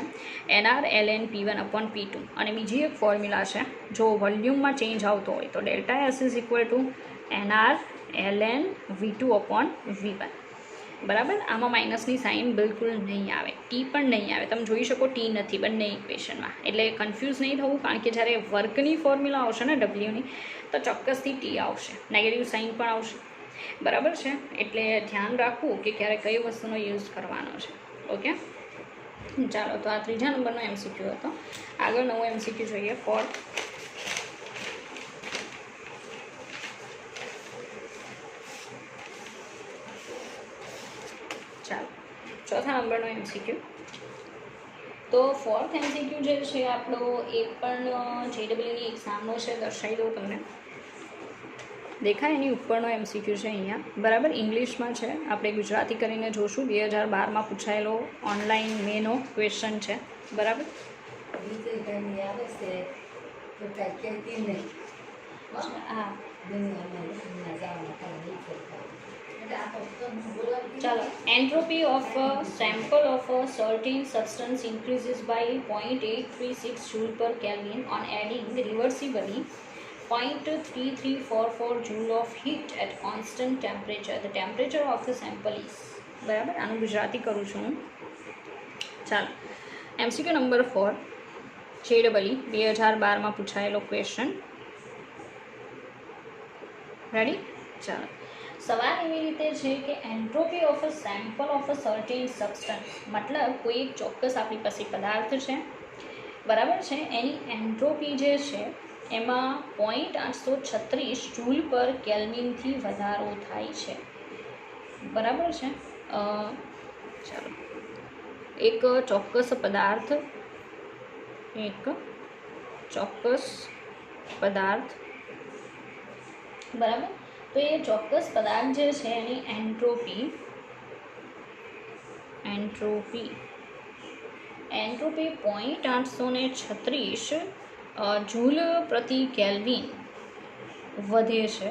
NR ln P1/P2, અને બીજી એક ફોર્મ્યુલા છે જો વોલ્યુમમાં ચેન્જ આવતો હોય તો delta S is equal two NR ln V2/V1. બરાબર? આમાં માઇનસની સાઇન બિલકુલ નહીં આવે, ટી પણ નહીં આવે. તમે જોઈ શકો ટી નથી બંને ઇક્વેશનમાં. એટલે કન્ફ્યુઝ નહીં થવું, કારણ કે જ્યારે વર્કની ફોર્મ્યુલા આવશે ને ડબલ્યુની તો ચોક્કસથી ટી આવશે, નેગેટિવ સાઇન પણ આવશે. બરાબર છે? એટલે ધ્યાન રાખવું કે ક્યારે કઈ વસ્તુનો યુઝ કરવાનો છે. ઓકે, ચાલો, તો આ ત્રીજા નંબરનો MCQ હતો. આગળ નવો MCQ જોઈએ. ફોર્થ, ચાલો, ચોથા નંબરનો MCQ. તો ફોર્થ MCQ જે છે આપણો એ પણ JEEની એક્ઝામનો છે. દર્શાવી દઉં તમને. દેખાય એની ઉપરનો MCQ છે અહીંયા. બરાબર? ઇંગ્લિશમાં છે. આપણે ગુજરાતી કરીને જોશું. 2012માં પૂછાયેલો ઓનલાઈન મેનો ક્વેશ્ચન છે. બરાબર? હા, ચાલો. Entropy of sample of a certain substance increases by 0.836 joule per Kelvin on adding reversibly 0.3344 joule of heat at constant temperature. The temperature of the sample is. બરાબર? આનું ગુજરાતી કરું છું હું. ચાલો, MCQ નંબર 4 JEE 2012માં પૂછાયેલો ક્વેશ્ચન. રેડી? ચાલો, સવાલ એવી રીતે છે કે entropy of a sample of a certain substance, મતલબ કોઈ એક ચોક્કસ આપણી પાસે પદાર્થ છે, બરાબર છે, એની એન્ટ્રોપી જે છે એમાં 0.836 જૂલ પર કેલ્વિનથી વધારો થાય છે. બરાબર છે. ચાલો, એક ચોક્કસ પદાર્થ બરાબર, તો એ ચોક્કસ પદાર્થ જે છે એની એન્ટ્રોપી 0.836 જૂલ પ્રતિ કેલ્વિન વધે છે.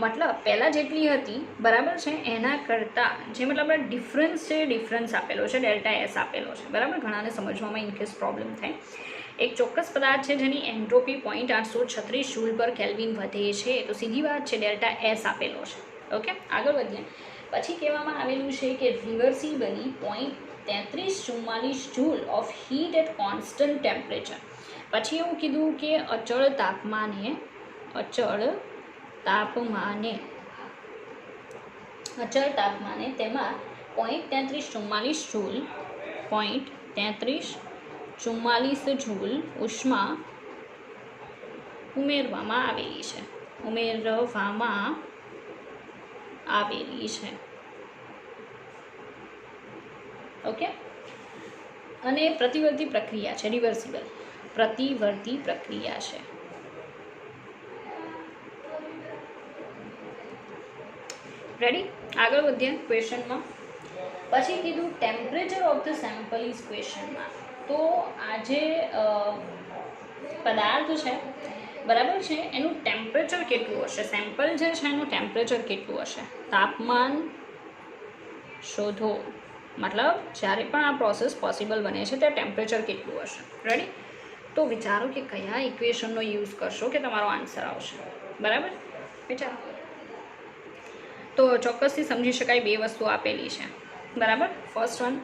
મતલબ પહેલાં જેટલી હતી, બરાબર છે, એના કરતાં જે મતલબ ડિફરન્સ આપેલો છે, ડેલ્ટા એસ આપેલો છે. બરાબર, ઘણાને સમજવામાં ઇનકેસ પ્રોબ્લેમ થાય. એક ચોક્કસ પદાર્થ છે જેની એન્ટ્રોપી 0.836 જૂલ પર કેલ્વિન વધે છે, તો સીધી વાત છે ડેલ્ટા એસ આપેલો છે. ઓકે, આગળ વધીએ. પછી કહેવામાં આવેલું છે કે reversibly 0.3344 joule of heat at constant temperature. પછી એવું કીધું કે અચળ તાપમાને તેમાં 0.3344 જૂલ ઉષ્મા ઉમેરવામાં આવેલી છે. ઓકે, અને પ્રતિવર્તી પ્રક્રિયા છે, રિવર્સિબલ પ્રતિવર્તી પ્રક્રિયા છે. રેડી, આગળ વધીએ ક્વેશ્ચનમાં. પછી કીધું temperature of the sample is ક્વેશ્ચનમાં. તો આ જે પદાર્થ છે, બરાબર છે, એનું ટેમ્પરેચર કેટલું હશે, સેમ્પલ જે છે એનું ટેમ્પરેચર કેટલું હશે, તાપમાન શોધો. મતલબ જ્યારે પણ આ પ્રોસેસ પોસિબલ બને છે ત્યારે ટેમ્પરેચર કેટલું હશે. રેડી, તો વિચારો કે કયા ઇક્વેશનનો યુઝ કરશો કે તમારો આન્સર આવશે. બરાબર, વિચારો. તો ચોક્કસથી સમજી શકાય, બે વસ્તુ આપેલી છે. બરાબર, ફર્સ્ટ વન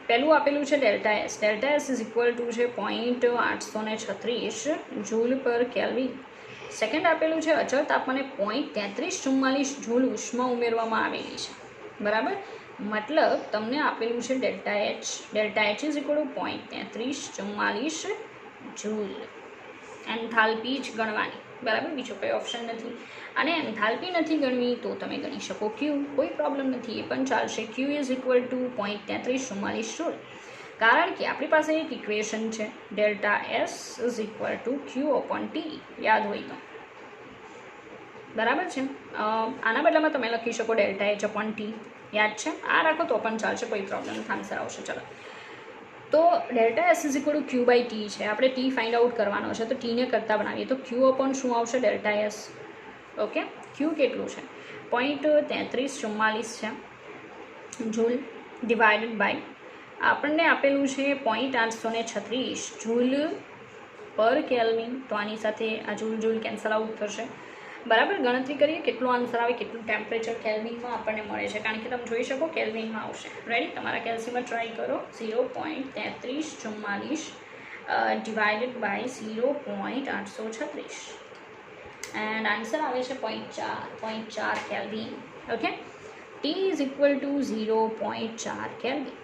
પહેલું આપેલું છે delta S. Delta S is equal two છે 0.836 જૂલ પર કેલ્વિન. સેકન્ડ આપેલું છે અચળ તાપમાને 0.3344 જૂલ ઉષ્મા ઉમેરવામાં આવેલી છે. બરાબર, મતલબ તમને આપેલું છે delta H is equal two 0.3344 joule. Enthalpy જ ગણવાની. બરાબર, બીજો કોઈ ઓપ્શન નથી. અને એન્થાલ્પી નથી ગણવી તો તમે ગણી શકો ક્યુ, કોઈ પ્રોબ્લેમ નથી, એ પણ ચાલશે. ક્યુ ઇઝ ઇક્વલ ટુ 0.3344 જૂલ. કારણ કે આપણી પાસે એક ઇક્વેશન છે, delta S is equal to Q upon T, યાદ હોય તો. બરાબર છે, આના બદલામાં તમે લખી શકો ડેલ્ટા એચ અપોન ટી, યાદ છે, આ રાખો તો પણ ચાલશે, કોઈ પ્રોબ્લેમ નથી, આન્સર આવશે. ચલો, તો delta S is equal to Q by T છે, આપણે ટી ફાઇન્ડ આઉટ કરવાનો છે, તો ટીને કરતાં બનાવીએ તો ક્યુ અપોન શું આવશે, ડેલ્ટા એસ. ઓકે, ક્યુ કેટલું છે, 0.3344 છે જૂલ, ડિવાઇડેડ બાય આપણને આપેલું છે 0.836 જૂલ પર કેલ્વિન. તો આની સાથે આ જૂલ કેન્સલ આઉટ થશે. બરાબર, ગણતરી કરીએ કેટલું આન્સર આવે, કેટલું ટેમ્પરેચર કેલ્વિનમાં આપણને મળે છે, કારણ કે તમે જોઈ શકો કેલ્વિનમાં આવશે. રેડી, તમારા કેલ્સીમાં ટ્રાય કરો. 0.3344 ડિવાઇડેડ બાય 0.836 એન્ડ આન્સર આવે છે 0.4 kelvin. Okay, T is equal two 0.4 kelvin.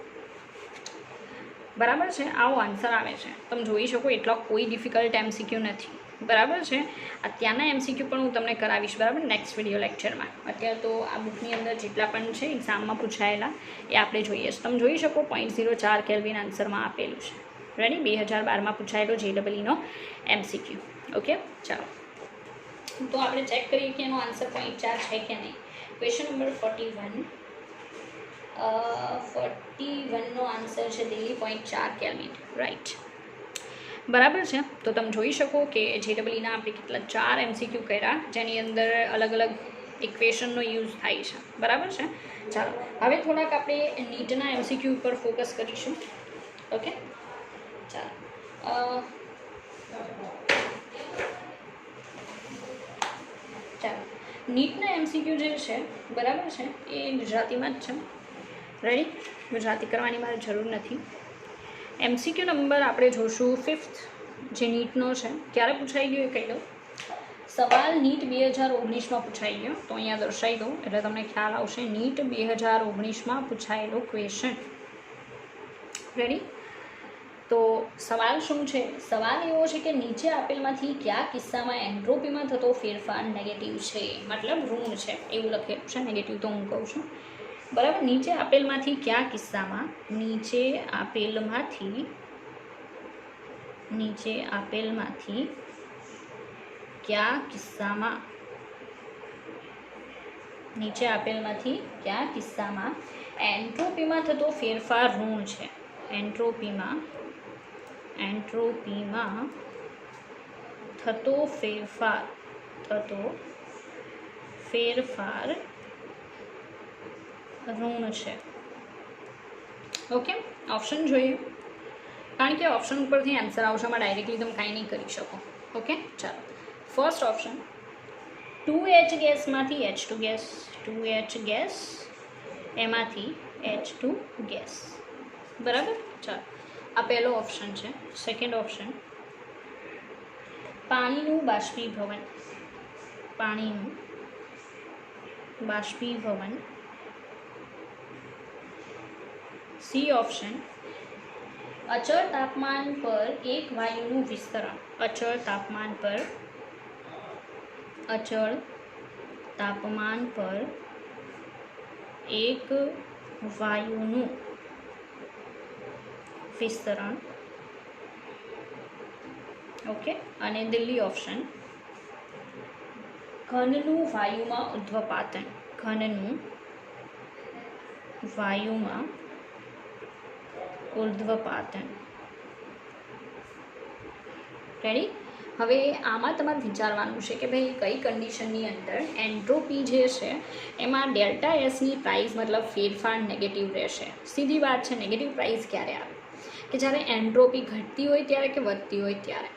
બરાબર છે, આવો આન્સર આવે છે. તમે જોઈ શકો એટલો કોઈ ડિફિકલ્ટ એમસીક્યુ નથી. બરાબર છે, અત્યારના એમસીક્યુ પણ હું તમને કરાવીશ. બરાબર, નેક્સ્ટ વિડીયો લેક્ચરમાં. અત્યારે તો આ બુકની અંદર જેટલા પણ છે એક્ઝામમાં પૂછાયેલા એ આપણે જોઈએ છે. તમે જોઈ શકો 0.04 કેલ્વિન આન્સરમાં આપેલું છે. રેડી, 2012માં પૂછાયેલો JEEનો એમસીક્યુ. ઓકે, ચાલો, તો આપણે ચેક કરીએ કે એનો આન્સર 0.4 છે કે નહીં. ક્વેશ્ચન નંબર 41નો આન્સર છે દિલ્હી 0.4 કેલ્વિન. રાઈટ, બરાબર છે. તો તમે જોઈ શકો કે JEEના આપણે કેટલા 4 એમસીક્યુ કર્યા, જેની અંદર અલગ અલગ ઇક્વેશનનો યુઝ થાય છે. બરાબર છે, ચાલો હવે થોડાક આપણે નીટના એમસીક્યુ ઉપર ફોકસ કરીશું. ઓકે, ચાલો, નીટના એમસીક્યુ જે છે, બરાબર છે, એ ગુજરાતીમાં જ છે. રેડી, ગુજરાતી કરવાની મારે જરૂર નથી. એમસીક્યુ નંબર આપણે જોશું 5th જે નીટનો છે. ક્યારે પૂછાઈ ગયો એ કહી દઉં. સવાલ નીટ 2019માં પૂછાઈ ગયો, તો અહીંયા દર્શાવી દઉં એટલે તમને ખ્યાલ આવશે. નીટ 2019માં પૂછાયેલો ક્વેશ્ચન. રેડી, તો સવાલ શું છે? સવાલ એવો છે કે નીચે આપેલમાંથી કયા કિસ્સામાં એન્ટ્રોપીમાં થતો ફેરફાર નેગેટિવ છે, મતલબ ઋણ છે એવું લખેલું છે, નેગેટિવ તો હું કહું છું, બરાબર. નીચે આપેલમાંથી કયા કિસ્સામાં કયા કિસ્સામાં એન્ટ્રોપીમાં થતો ફેરફાર ઋણ છે? એન્ટ્રોપીમાં થતો ફેરફાર ઋણ છે. ઓકે, ઓપ્શન જોઈએ, કારણ કે ઓપ્શન ઉપરથી આન્સર આવશે, એમાં ડાયરેક્ટલી તમે કાંઈ નહીં કરી શકો. ઓકે, ચાલો. First option 2H ગેસમાંથી H2 gas, 2H gas એમાંથી H2 ગેસ, બરાબર. ચાલો, આ પહેલો ઓપ્શન છે. સેકન્ડ ઓપ્શન પાણીનું બાષ્પીભવન. સી ઓપ્શન અચળ તાપમાન પર એક વાયુનું વિસ્તરણ. અચળ તાપમાન પર એક વાયુનું વિસ્તરણ. ઓકે, અને દિલ્હી ઓપ્શન ઘનનું વાયુમાં ઉર્ધ્વપાતન. રેડી? હવે આમાં તમારે વિચારવાનું છે કે ભાઈ કઈ કન્ડિશનની અંદર એન્ટ્રોપી જે છે એમાં ડેલ્ટા એસની પ્રાઇસ મતલબ ફેરફાર નેગેટિવ રહેશે. સીધી વાત છે, નેગેટિવ પ્રાઇસ ક્યારે આવે? કે જ્યારે એન્ટ્રોપી ઘટતી હોય ત્યારે કે વધતી હોય ત્યારે,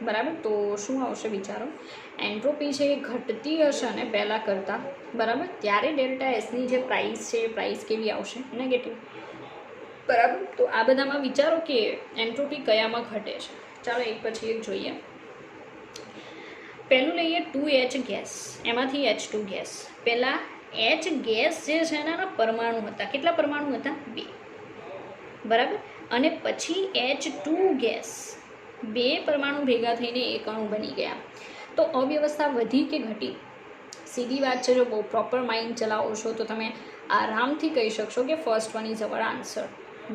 બરાબર. તો શું આવશે વિચારો? એન્ટ્રોપી છે એ ઘટતી હશે ને પહેલાં કરતાં, બરાબર, ત્યારે ડેલ્ટા એસની જે પ્રાઇસ છે એ પ્રાઇસ કેવી આવશે? નેગેટિવ, બરાબર. તો આ બધામાં વિચારો કે એન્ટ્રોપી કયામાં ઘટે છે. ચાલો એક પછી એક જોઈએ. પહેલું લઈએ 2H ગેસ, એમાંથી H2 ગેસ. પહેલાં H ગેસ જે છે એના પરમાણુ હતા. કેટલા પરમાણુ હતા? 2, બરાબર. અને પછી H2 ગેસ, 2 પરમાણુ ભેગા થઈને એક અણુ બની ગયા. તો અવ્યવસ્થા વધી કે ઘટી? સીધી વાત છે, જો બહુ પ્રોપર માઇન્ડ ચલાવો છો તો તમે આરામથી કહી શકશો કે first one is our answer.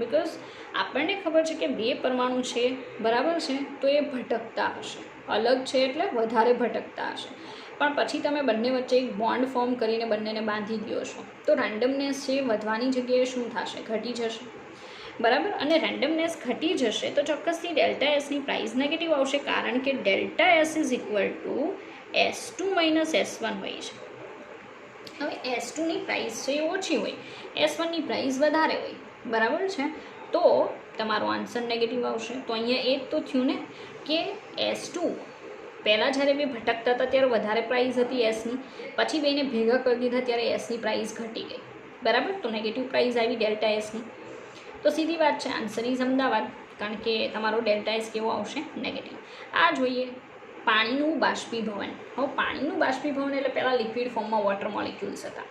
Because આપણને ખબર છે કે 2 પરમાણુ છે, બરાબર છે, તો એ ભટકતા હશે, અલગ છે એટલે વધારે ભટકતા હશે. પણ પછી તમે બંને વચ્ચે એક બોન્ડ ફોર્મ કરીને બંનેને બાંધી દો છો, તો રેન્ડમનેસ છે વધવાની જગ્યાએ શું થશે? ઘટી જશે, બરાબર. અને રેન્ડમનેસ ઘટી જશે તો ચોક્કસથી ડેલ્ટા એસની પ્રાઇસ નેગેટિવ આવશે, કારણ કે delta S is equal two S2 - S1 હોય છે. હવે S2ની પ્રાઇસ છે એ ઓછી હોય, S1ની પ્રાઇસ વધારે હોય, બરાબર છે. તો તમારો આન્સર નેગેટિવ આવશે. તો અહીંયા એ જ તો થયું ને કે S2 પહેલાં જ્યારે બે ભટકતા હતા ત્યારે વધારે પ્રાઇસ હતી એસની, પછી બેને ભેગા કરી દીધા ત્યારે એસની પ્રાઇસ ઘટી ગઈ, બરાબર. તો નેગેટિવ પ્રાઇસ આવી ડેલ્ટા એસની. તો સીધી વાત છે, આન્સર ઇઝ અમદાવાદ, કારણ કે તમારો ડેલ્ટા એસ કેવો આવશે? નેગેટિવ. આ જોઈએ પાણીનું બાષ્પીભવન. હવે પાણીનું બાષ્પીભવન એટલે પહેલાં લિક્વિડ ફોર્મમાં વોટર મોલિક્યુલ્સ હતા,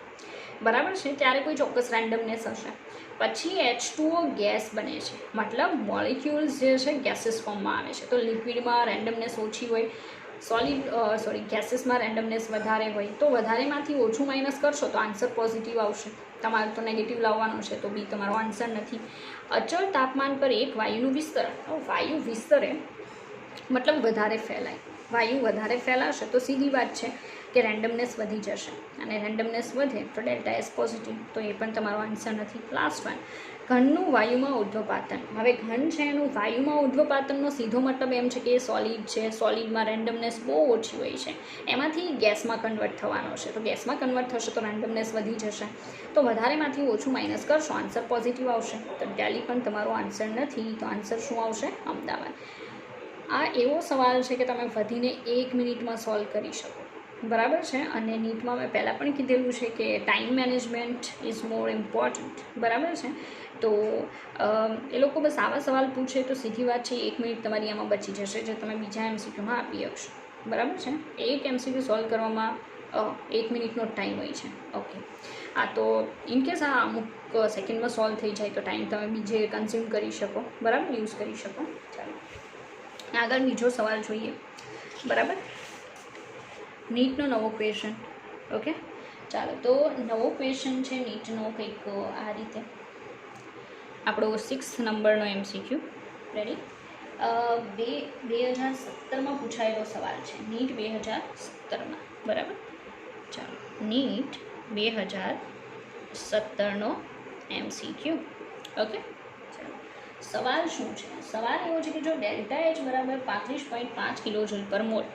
બરાબર છે, ત્યારે કોઈ ચોક્કસ રેન્ડમનેસ હશે. પછી H2O ગેસ બને છે, મતલબ મોલિક્યુલ્સ જે છે ગેસીસ ફોર્મમાં આવે છે. તો લિક્વિડમાં રેન્ડમનેસ ઓછી હોય, ગેસીસમાં રેન્ડમનેસ વધારે હોય. તો વધારેમાંથી ઓછું માઇનસ કરશો તો આન્સર પોઝિટિવ આવશે. તમારે તો નેગેટિવ લાવવાનું છે, તો બી તમારો આન્સર નથી. અચળ તાપમાન પર એક વાયુનું વિસ્તરણ. વાયુ વિસ્તરે મતલબ વધારે ફેલાય, વાયુ વધારે ફેલાશે તો સીધી વાત છે કે રેન્ડમનેસ વધી જશે, અને રેન્ડમનેસ વધે તો ડેલ્ટા એસ પોઝિટિવ. તો એ પણ તમારો આન્સર નથી. લાસ્ટ વન, ઘનનું વાયુમાં ઉર્ધ્વપાતન. હવે ઘન છે એનું વાયુમાં ઉર્ધ્વપાતનનો સીધો મતલબ એમ છે કે એ સોલિડ છે, સોલિડમાં રેન્ડમનેસ બહુ ઓછી હોય છે, એમાંથી ગેસમાં કન્વર્ટ થવાનો છે. તો ગેસમાં કન્વર્ટ થશે તો રેન્ડમનેસ વધી જશે. તો વધારેમાંથી ઓછું માઇનસ કરશો, આન્સર પોઝિટિવ આવશે. તો દિલ્હી પણ તમારો આન્સર નથી. તો આન્સર શું આવશે? અમદાવાદ. આ એવો સવાલ છે કે તમે વધીને 1 મિનિટમાં સોલ્વ કરી શકો, બરાબર છે. અને નીટમાં મેં પહેલાં પણ કીધેલું છે કે time management is more important, બરાબર છે. તો એ લોકો બસ આવા સવાલ પૂછે તો સીધી વાત છે 1 મિનિટ તમારી આમાં બચી જશે, જે તમે બીજા MCQમાં આપી શકશો, બરાબર છે. એક MCQ સોલ્વ કરવામાં 1 મિનિટનો ટાઈમ હોય છે. ઓકે, હા, તો ઇનકેસ આ અમુક સેકન્ડમાં સોલ્વ થઈ જાય તો ટાઈમ તમે બીજે કન્ઝ્યુમ કરી શકો, બરાબર, યુઝ કરી શકો. ચાલો આગળ બીજો સવાલ જોઈએ. બરાબર, નીટનો નવો ક્વેશ્ચન. ઓકે, ચાલો તો નવો ક્વેશ્ચન છે નીટનો કંઈક આ રીતે. આપણો 6 નંબરનો MCQ. રેડી? 2017માં પૂછાયેલો સવાલ છે, નીટ 2017માં. બરાબર, ચાલો નીટ 2017નો MCQ. ઓકે, ચાલો સવાલ શું છે? સવાલ એવો છે કે જો ડેલ્ટા એચ બરાબર 35.5 કિલોજૂલ પર મોલ,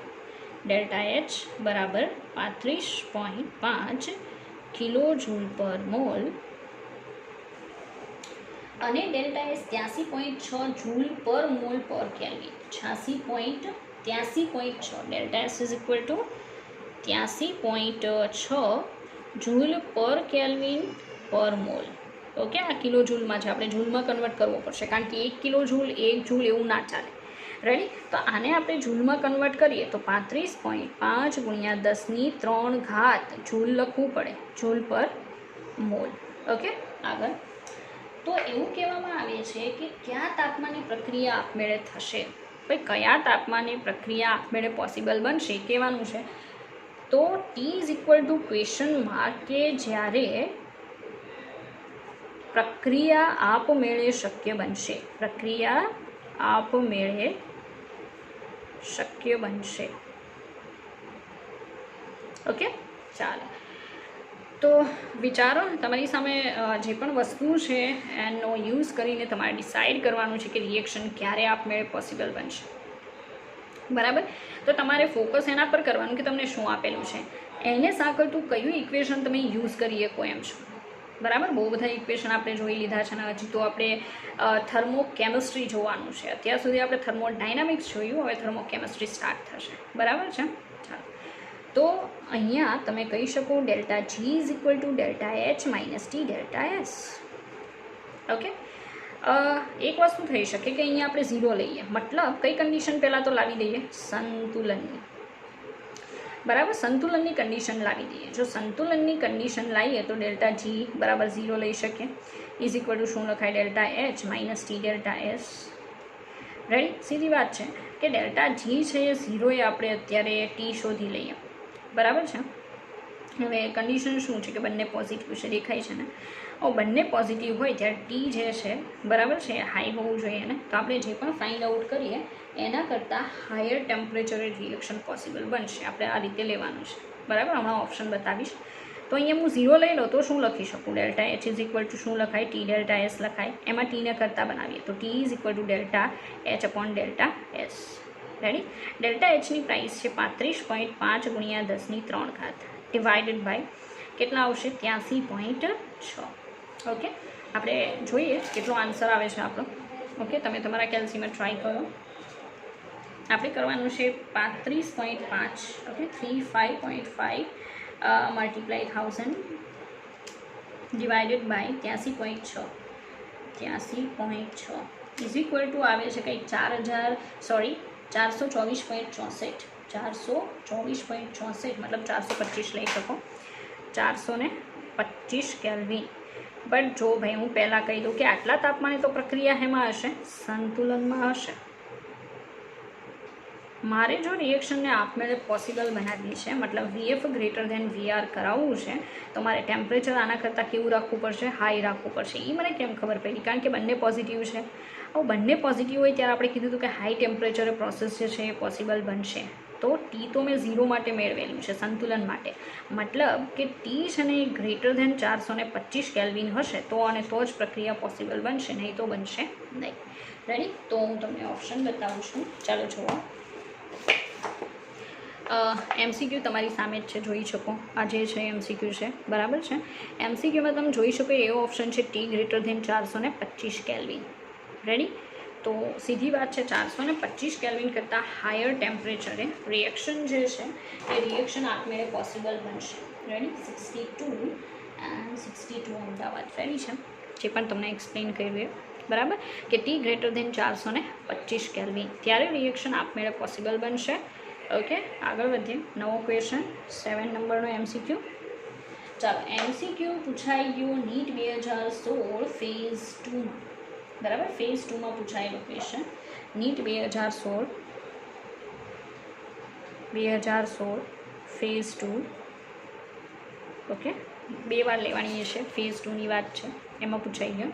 ડેલ્ટા એચ બરાબર 35.5 કિલોજૂલ પર મોલ અને ડેલ્ટા એચ 83.6 જૂલ પર મોલ પર kelvin. 83.6 delta H is equal two 83.6 joule પર કેલ્વિન પર મોલ. ઓકે, આ કિલો જૂલમાં છે, આપણે જૂલમાં કન્વર્ટ કરવો પડશે, કારણ કે 1 કિલો જૂલ 1 જૂલ એવું ના ચાલે. રેડી? તો આને આપણે જૂલમાં કન્વર્ટ કરીએ તો 35.5 ગુણ્યા 10⁻³ જૂલ લખવું પડે, જૂલ પર મોલ. ઓકે, આગળ. તો એવું કહેવામાં આવે છે કે કયા તાપમાને પ્રક્રિયા આપમેળે થશે? ભાઈ, કયા તાપમાને પ્રક્રિયા આપમેળે પોસિબલ બનશે કહેવાનું છે. તો T is equal two question mark, કે જ્યારે પ્રક્રિયા આપમેળે શક્ય બનશે, પ્રક્રિયા આપમેળે શક્ય બનશે. ઓકે, ચાલો તો વિચારો, તમારી સામે જે પણ વસ્તુ છે એનો યુઝ કરીને તમારે ડિસાઇડ કરવાનું છે કે રિએક્શન ક્યારે આપમેળે પોસિબલ બનશે. બરાબર, તો તમારે ફોકસ એના પર કરવાનું કે તમને શું આપેલું છે, એને સાંકળ તું કયું ઇક્વેશન તમે યુઝ કરી શકો એમ છો. બરાબર, બહુ બધા ઇક્વેશન આપણે જોઈ લીધા છે, અને હજી તો આપણે થર્મોકેમિસ્ટ્રી જોવાનું છે. અત્યાર સુધી આપણે થર્મોડાયનામિક્સ જોયું, હવે થર્મોકેમિસ્ટ્રી સ્ટાર્ટ થશે. બરાબર છે, ચાલો. તો અહીંયા તમે કહી શકો delta G is equal to delta H minus T delta S. Okay, એક વસ્તુ થઈ શકે કે અહીંયા આપણે 0 લઈએ, મતલબ કઈ કન્ડિશન પહેલાં તો લાવી દઈએ? સંતુલનની. બરાબર, સંતુલનની કન્ડિશન લાવી દઈએ. જો સંતુલનની કન્ડિશન લાવીએ તો ડેલ્ટા જી બરાબર 0 લઈ શકીએ. ઇઝ ઇક્વલ ટુ શું લખાય? Delta H minus T delta S. Ready? સીધી વાત છે કે ડેલ્ટા જી છે એ 0 એ આપણે અત્યારે ટી શોધી લઈએ. બરાબર છે. હવે કન્ડિશન શું છે કે બંને પોઝિટિવ છે, દેખાય છે ને? બંને પોઝિટિવ હોય ત્યારે ટી જે છે, બરાબર છે, હાઈ હોવું જોઈએ ને. તો આપણે જે પણ ફાઇન્ડ આઉટ કરીએ એના કરતાં હાયર ટેમ્પરેચરે રિએક્શન પોસિબલ બનશે. આપણે આ રીતે લેવાનું છે. બરાબર, હમણાં ઓપ્શન બતાવીશ. તો અહીંયા હું 0 લઈ લઉં તો શું લખી શકું? Delta H is equal to શું લખાય? ટી ડેલ્ટા એસ લખાય. એમાં ટીને કરતાં બનાવીએ તો T is equal to delta H upon delta S. Ready? Delta એચની પ્રાઇસ છે 35.5 ગુણ્યા 10⁻³ ડિવાઇડેડ બાય કેટલા આવશે? 83.6. ઓકે, આપણે જોઈએ કેટલો આન્સર આવે છે આપણો. ઓકે, તમે તમારા કેલ્સીમાં ટ્રાય કરો. આપણે કરવાનું છે 35.5. Okay, 35.5 multiply 1000 divided by 83.6. 83.6 is equal to આવે છે કંઈક 424.64. 424.64 મતલબ 425 લઈ શકો. 425 કેલ્વિન. બટ જો ભાઈ હું પહેલાં કહી દઉં કે આટલા તાપમાને તો પ્રક્રિયા એમાં હશે, સંતુલનમાં હશે. મારે જો રિએક્શનને આપમેળે પોસિબલ બનાવવી છે, મતલબ VF ગ્રેટર ધેન VR કરાવવું છે, તો મારે ટેમ્પરેચર આના કરતાં કેવું રાખવું પડશે? હાઈ રાખવું પડશે. એ મને કેમ ખબર પડી? કારણ કે બંને પોઝિટિવ છે. બંને પોઝિટિવ હોય ત્યારે આપણે કીધું હતું કે હાઈ ટેમ્પરેચરે પ્રોસેસ જે છે એ પોસિબલ બનશે. તો ટી તો મેં 0 માટે મેળવેલું છે, સંતુલન માટે. મતલબ કે ટી છે ને ગ્રેટર ધેન 425 કેલ્વિન હશે તો અને તો જ પ્રક્રિયા પોસિબલ બનશે, નહીં તો બનશે નહીં. રેડી? તો હું તમને ઓપ્શન બતાવું છું. ચાલો જુઓ. MCQ તમારી સામે જ છે, જોઈ શકો. આ જે છે MCQ છે, બરાબર છે. MCQમાં તમે જોઈ શકો એવો ઓપ્શન છે T greater than 425 kelvin. Ready? તો સીધી વાત છે, 425 કેલ્વિન કરતાં હાયર ટેમ્પરેચરે રિએક્શન જે છે એ રિએક્શન આપમેળે પોસિબલ બનશે. રેડી? 62 એન્ડ 62 અમદાવાદ. રેડી છે? જે પણ તમને એક્સપ્લેન કર્યું, બરાબર, કે ટી ગ્રેટર ધેન 425 કેલ્વિન ત્યારે રિએક્શન આપમેળે પોસિબલ બનશે. ઓકે, આગળ વધીએ. નવો ક્વેશ્ચન 7 નંબરનો MCQ. ચાલો, MCQ પૂછાઈ ગયો નીટ 2016 ફેઝ 2માં. બરાબર, ફેઝ 2માં પૂછાયેલો ક્વેશ્ચન નીટ 2016 ફેઝ 2. ઓકે, 2 વાર લેવાની છે, ફેઝ 2ની વાત છે, એમાં પૂછાઈ ગયો.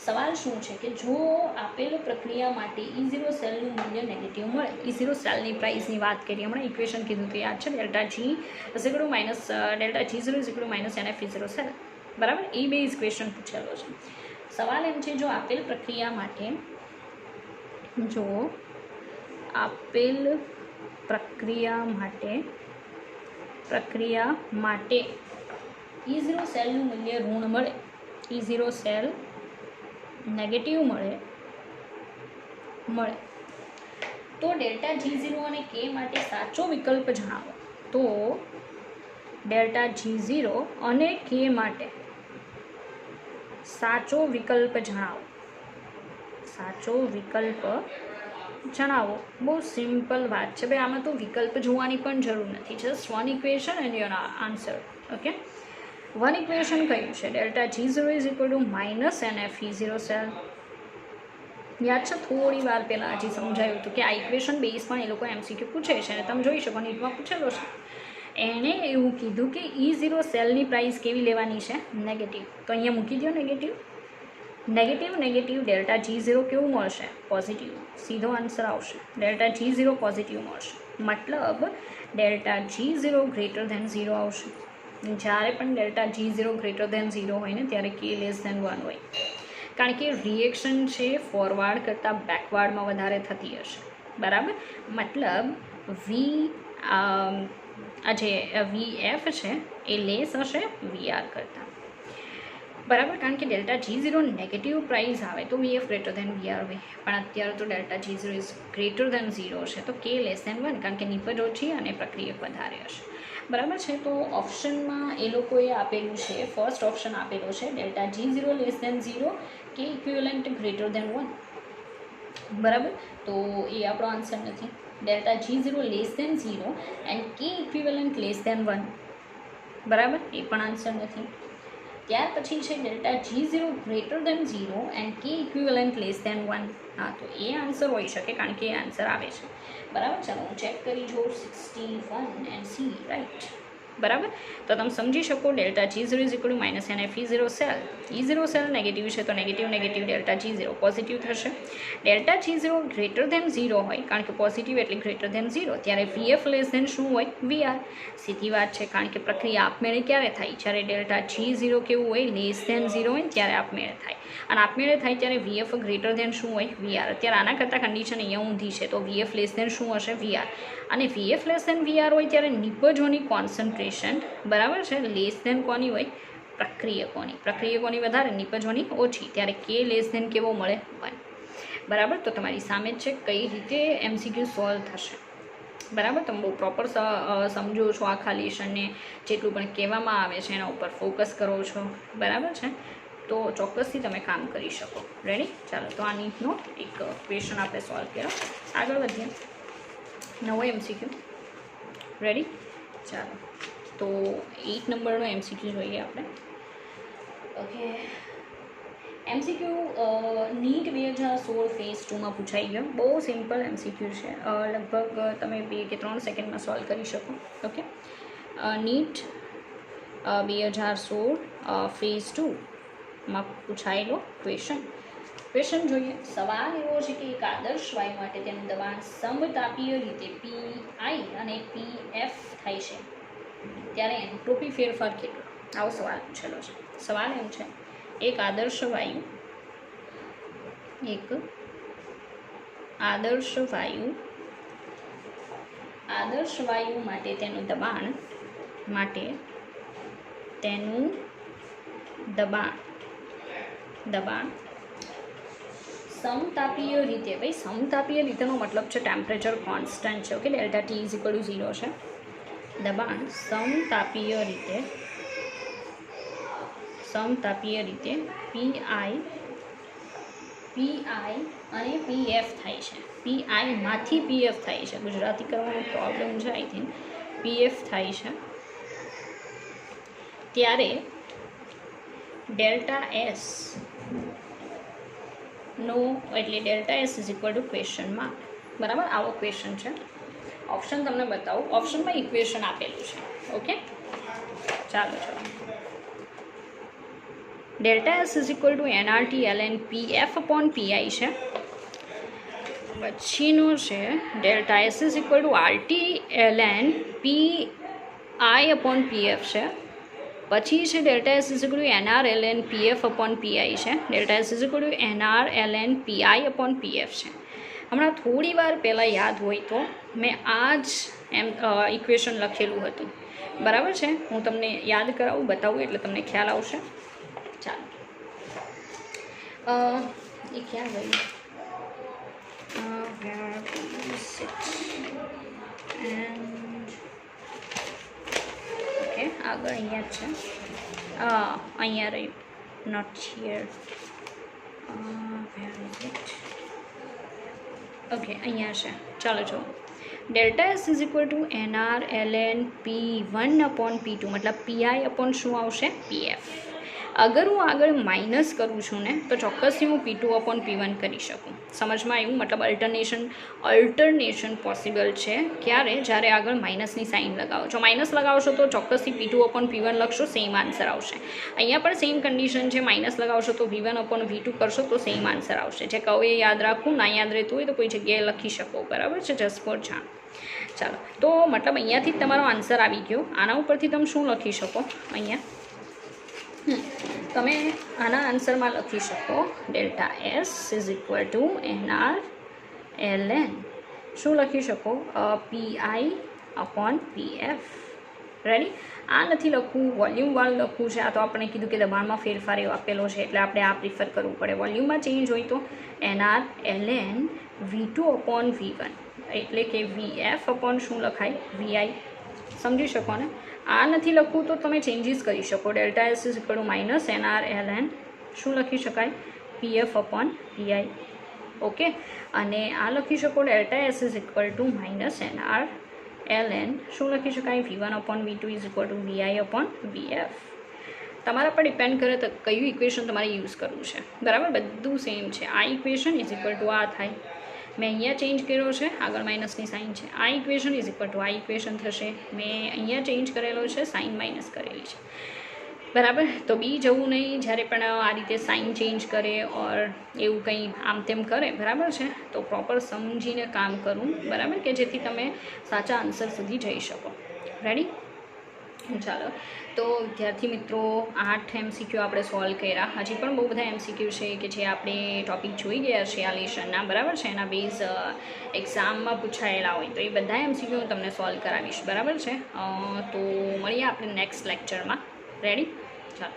સવાલ શું છે કે જો આપેલ પ્રક્રિયા માટે E0 સેલનું મૂલ્ય નેગેટિવ મળે. E0 સેલની પ્રાઇસની વાત કરીએ, હમણાં ઇક્વેશન કીધું તો યાદ છે, delta G G0 NF E0 cell. બરાબર, એ બે ઇક્વેશન પૂછેલો છે. સવાલ એમ છે, જો આપેલ પ્રક્રિયા માટે E0 સેલનું મૂલ્ય ઋણ મળે, E0 સેલ નેગેટિવ મળે તો ડેલ્ટા G0 અને K માટે સાચો વિકલ્પ જણાવો. તો ડેલ્ટા G0 અને K માટે સાચો વિકલ્પ જણાવો. બહુ સિમ્પલ વાત છે ભાઈ, આમાં તો વિકલ્પ જોવાની પણ જરૂર નથી, just one equation and your answer. Okay, one equation કયું છે? Delta G0 NF E0 cell. યાદ છે, થોડી વાર પહેલાં હજી સમજાયું હતું કે આ ઇક્વેશન બેઝ પણ એ લોકો MCQ પૂછે છે, અને તમે જોઈ શકો નીટમાં પૂછેલો છે. એણે એવું કીધું કે E0 સેલની પ્રાઇસ કેવી લેવાની છે? નેગેટિવ. તો અહીંયા મૂકી દો નેગેટિવ ડેલ્ટા G0 કેવું મળશે? પોઝિટિવ. સીધો આન્સર આવશે, ડેલ્ટા G0 પોઝિટિવ મળશે. મતલબ ડેલ્ટા G0 ગ્રેટર ધેન 0 આવશે. જ્યારે પણ ડેલ્ટા G0 ગ્રેટર ધેન 0 હોય ને ત્યારે K લેસ ધેન 1 હોય, કારણ કે રિએક્શન છે ફોરવર્ડ કરતાં બેકવર્ડમાં વધારે થતી હશે. બરાબર, મતલબ VF છે એ લેસ હશે VR કરતાં. બરાબર, કારણ કે ડેલ્ટા G0 નેગેટિવ પ્રાઇસ આવે તો VF ગ્રેટર ધેન VR હોય, પણ અત્યારે તો delta G0 is greater than 0 છે, તો K લેસ ધેન 1, કારણ કે નિપજ ઓછી અને પ્રક્રિયક વધારે હશે. બરાબર છે, તો ઓપ્શનમાં એ લોકોએ આપેલું છે, ફર્સ્ટ ઓપ્શન આપેલો છે delta G0 less than 0, K equivalent greater than 1. બરાબર, તો એ આપણો આન્સર નથી. Delta G0 less than 0 and K equivalent less than 1. બરાબર, એ પણ આન્સર નથી. ત્યાર પછી છે delta G0 greater than 0 and K equivalent less than 1. હા, તો એ આન્સર હોઈ શકે, કારણ કે એ આન્સર આવે છે. બરાબર, ચાલો હું ચેક કરી જોઉં. 61 એન્ડ C રાઈટ. બરાબર, તો તમે સમજી શકો delta G0 NF E0 cell. E0 cell negative છે, તો નેગેટિવ ડેલ્ટા G0 પોઝિટિવ થશે. ડેલ્ટા G0 ગ્રેટર ધેન 0 હોય, કારણ કે પોઝિટિવ એટલે ગ્રેટર ધેન 0, ત્યારે VF લેસ ધેન શું હોય? VR. સીધી વાત છે, કારણ કે પ્રક્રિયા આપમેળે ક્યારે થાય? જ્યારે ડેલ્ટા G0 કેવું હોય? લેસ ધેન 0 હોય, ત્યારે આપમેળે થાય. અને આપમેળે થાય ત્યારે VF ગ્રેટર ધેન શું હોય? VR. અત્યારે આના કરતાં કન્ડિશન અહીંયા ઊંધી છે, તો VF લેસ ધેન શું હશે? VR. અને VF લેસ ધેન VR હોય ત્યારે નિપજોની કોન્સન્ટ્રેશન, બરાબર છે, લેસ ધેન કોની હોય? પ્રક્રિયકોની વધારે, નિપજોની ઓછી, ત્યારે K લેસ ધેન કેવો મળે? 1. બરાબર, તો તમારી સામે જ છે કઈ રીતે MCQ સોલ્વ થશે. બરાબર, તમે બહુ પ્રોપર સમજો છો આખા લેશનને, જેટલું પણ કહેવામાં આવે છે એના ઉપર ફોકસ કરો છો. બરાબર છે, તો ચોક્કસથી તમે કામ કરી શકો. રેડી? ચાલો, તો આ નીટનો એક ક્વેશ્ચન આપણે સોલ્વ કર્યો. આગળ વધીએ. નવો MCQ. રેડી? ચાલો, તો 8 નંબરનો MCQ જોઈએ આપણે. ઓકે, MCQ નીટ 2016 ફેઝ 2માં પૂછાઈ ગયો. બહુ સિમ્પલ MCQ છે, લગભગ તમે 2 કે 3 સેકન્ડમાં સોલ્વ કરી શકો. ઓકે, નીટ 2016 ફેઝ 2માં પૂછાયેલો ક્વેશ્ચન જોઈએ. સવાલ એવો છે કે એક આદર્શ વાયુ માટે તેનું દબાણ સમતાપીય રીતે PI અને PF થાય છે, ત્યારે એન્ટ્રોપી ફેરફાર કેટલો? આવો સવાલ પૂછેલો છે. સવાલ એમ છે, એક આદર્શ વાયુ માટે તેનું દબાણ સમતાપીય રીતે, ભાઈ સમતાપીય રીતેનો મતલબ છે ટેમ્પરેચર કોન્સ્ટન્ટ છે. ઓકે, ડેલ્ટા T = 0 છે. દબાણ સમતાપીય રીતે PI અને PF થાય છે. પીઆઈમાંથી પીએફ થાય છે, ગુજરાતી કરવાનો પ્રોબ્લેમ છે આઈ થિંક, પીએફ થાય છે ત્યારે ડેલ્ટા એસ નો એટલે delta S is equal two question mark, બરાબર. આવો ક્વેશ્ચન છે. ઓપ્શન તમને બતાવું, ઓપ્શનમાં ઇક્વેશન આપેલું છે. ઓકે, ચાલો ચાલો. Delta S is equal to NRT LN PF upon PI છે. પછીનો છે delta S is equal to RT LN PI upon PF છે. પછી છે delta S is equal to NR LN PF upon PI છે. Delta S is equal to NR LN PI upon PF છે. હમણાં થોડી વાર પહેલાં યાદ હોય તો મેં આ જ ઇક્વેશન લખેલું હતું, બરાબર છે. હું તમને યાદ કરાવું, બતાવું એટલે તમને ખ્યાલ આવશે. ચાલો, એ ક્યાં ગયું? ઓકે, આગળ અહીંયા જ છે. અહીંયા રહ્યું, નોટ હિયર. ઓકે, અહીંયા છે. ચાલો જો, delta S is equal to NR LN P1 upon P2, મતલબ પીઆઈ અપોન શું આવશે? પીએફ. અગર હું આગળ માઇનસ કરું છું ને તો ચોક્કસથી હું P2 અપોન P1 કરી શકું. સમજમાં આવ્યું? મતલબ અલ્ટરનેશન પોસિબલ છે. ક્યારે? જ્યારે આગળ માઇનસની સાઇન લગાવો છો. માઇનસ લગાવશો તો ચોક્કસથી P2 અપોન P1 લખશો, સેમ આન્સર આવશે. અહીંયા પણ સેમ કન્ડિશન છે, માઇનસ લગાવશો તો V1 અપોન V2 કરશો તો સેમ આન્સર આવશે. જે કહું એ યાદ રાખવું, ના યાદ રહેતું હોય તો કોઈ જગ્યાએ લખી શકો, બરાબર છે, જસ્ટ ફોર જાણ. ચાલો, તો મતલબ અહીંયાથી જ તમારો આન્સર આવી ગયો. આના ઉપરથી તમે શું લખી શકો? અહીંયા તમે આના આન્સરમાં લખી શકો delta S is equal to NR LN શું લખી શકો? PI upon PF. રેડી? આ નથી લખવું, વોલ્યુમવાળું લખવું છે. આ તો આપણે કીધું કે દબાણમાં ફેરફાર એવો આપેલો છે એટલે આપણે આ પ્રિફર કરવું પડે. વોલ્યુમમાં ચેન્જ હોય તો NR LN V2 upon V1 એટલે કે વીએફ અપોન શું લખાય? વીઆઈ. સમજી શકો ને? આ નથી લખવું તો તમે ચેન્જીસ કરી શકો. Delta S is equal to minus NR LN શું લખી શકાય? PF upon PI. ઓકે, અને આ લખી શકો delta S is equal to minus NR LN શું લખી શકાય? V1 upon V2 is equal to VI upon VF. તમારા પર ડિપેન્ડ કરે તો કયું ઇક્વેશન તમારે યુઝ કરવું છે, બરાબર. બધું સેમ છે. આ ઇક્વેશન ઇઝ ઇક્વલ ટુ આ થાય, મેં અહીંયા ચેન્જ કર્યો છે, આગળ માઇનસની સાઇન છે. આ ઇક્વેશન ઇઝ ઇક્વલ ટુ આ ઇક્વેશન થશે, મેં અહીંયા ચેન્જ કરેલો છે, સાઇન માઇનસ કરેલી છે, બરાબર. તો બી જવું નહીં જ્યારે પણ આ રીતે સાઇન ચેન્જ કરે ઓર એવું કંઈ આમ તેમ કરે, બરાબર છે. તો પ્રોપર સમજીને કામ કરવું, બરાબર, કે જેથી તમે સાચા આન્સર સુધી જઈ શકો. રેડી? ચાલો, તો વિદ્યાર્થી મિત્રો 8 MCQ આપણે સોલ્વ કર્યા. હજી પણ બહુ બધા MCQ છે કે જે આપણે ટોપિક જોઈ ગયા છે આ લેશનના, બરાબર છે. એના બેઝ એક્ઝામમાં પૂછાયેલા હોય તો એ બધા MCQ હું તમને સોલ્વ કરાવીશ, બરાબર છે. તો મળીએ આપણે નેક્સ્ટ લેક્ચરમાં. રેડી? ચાલો.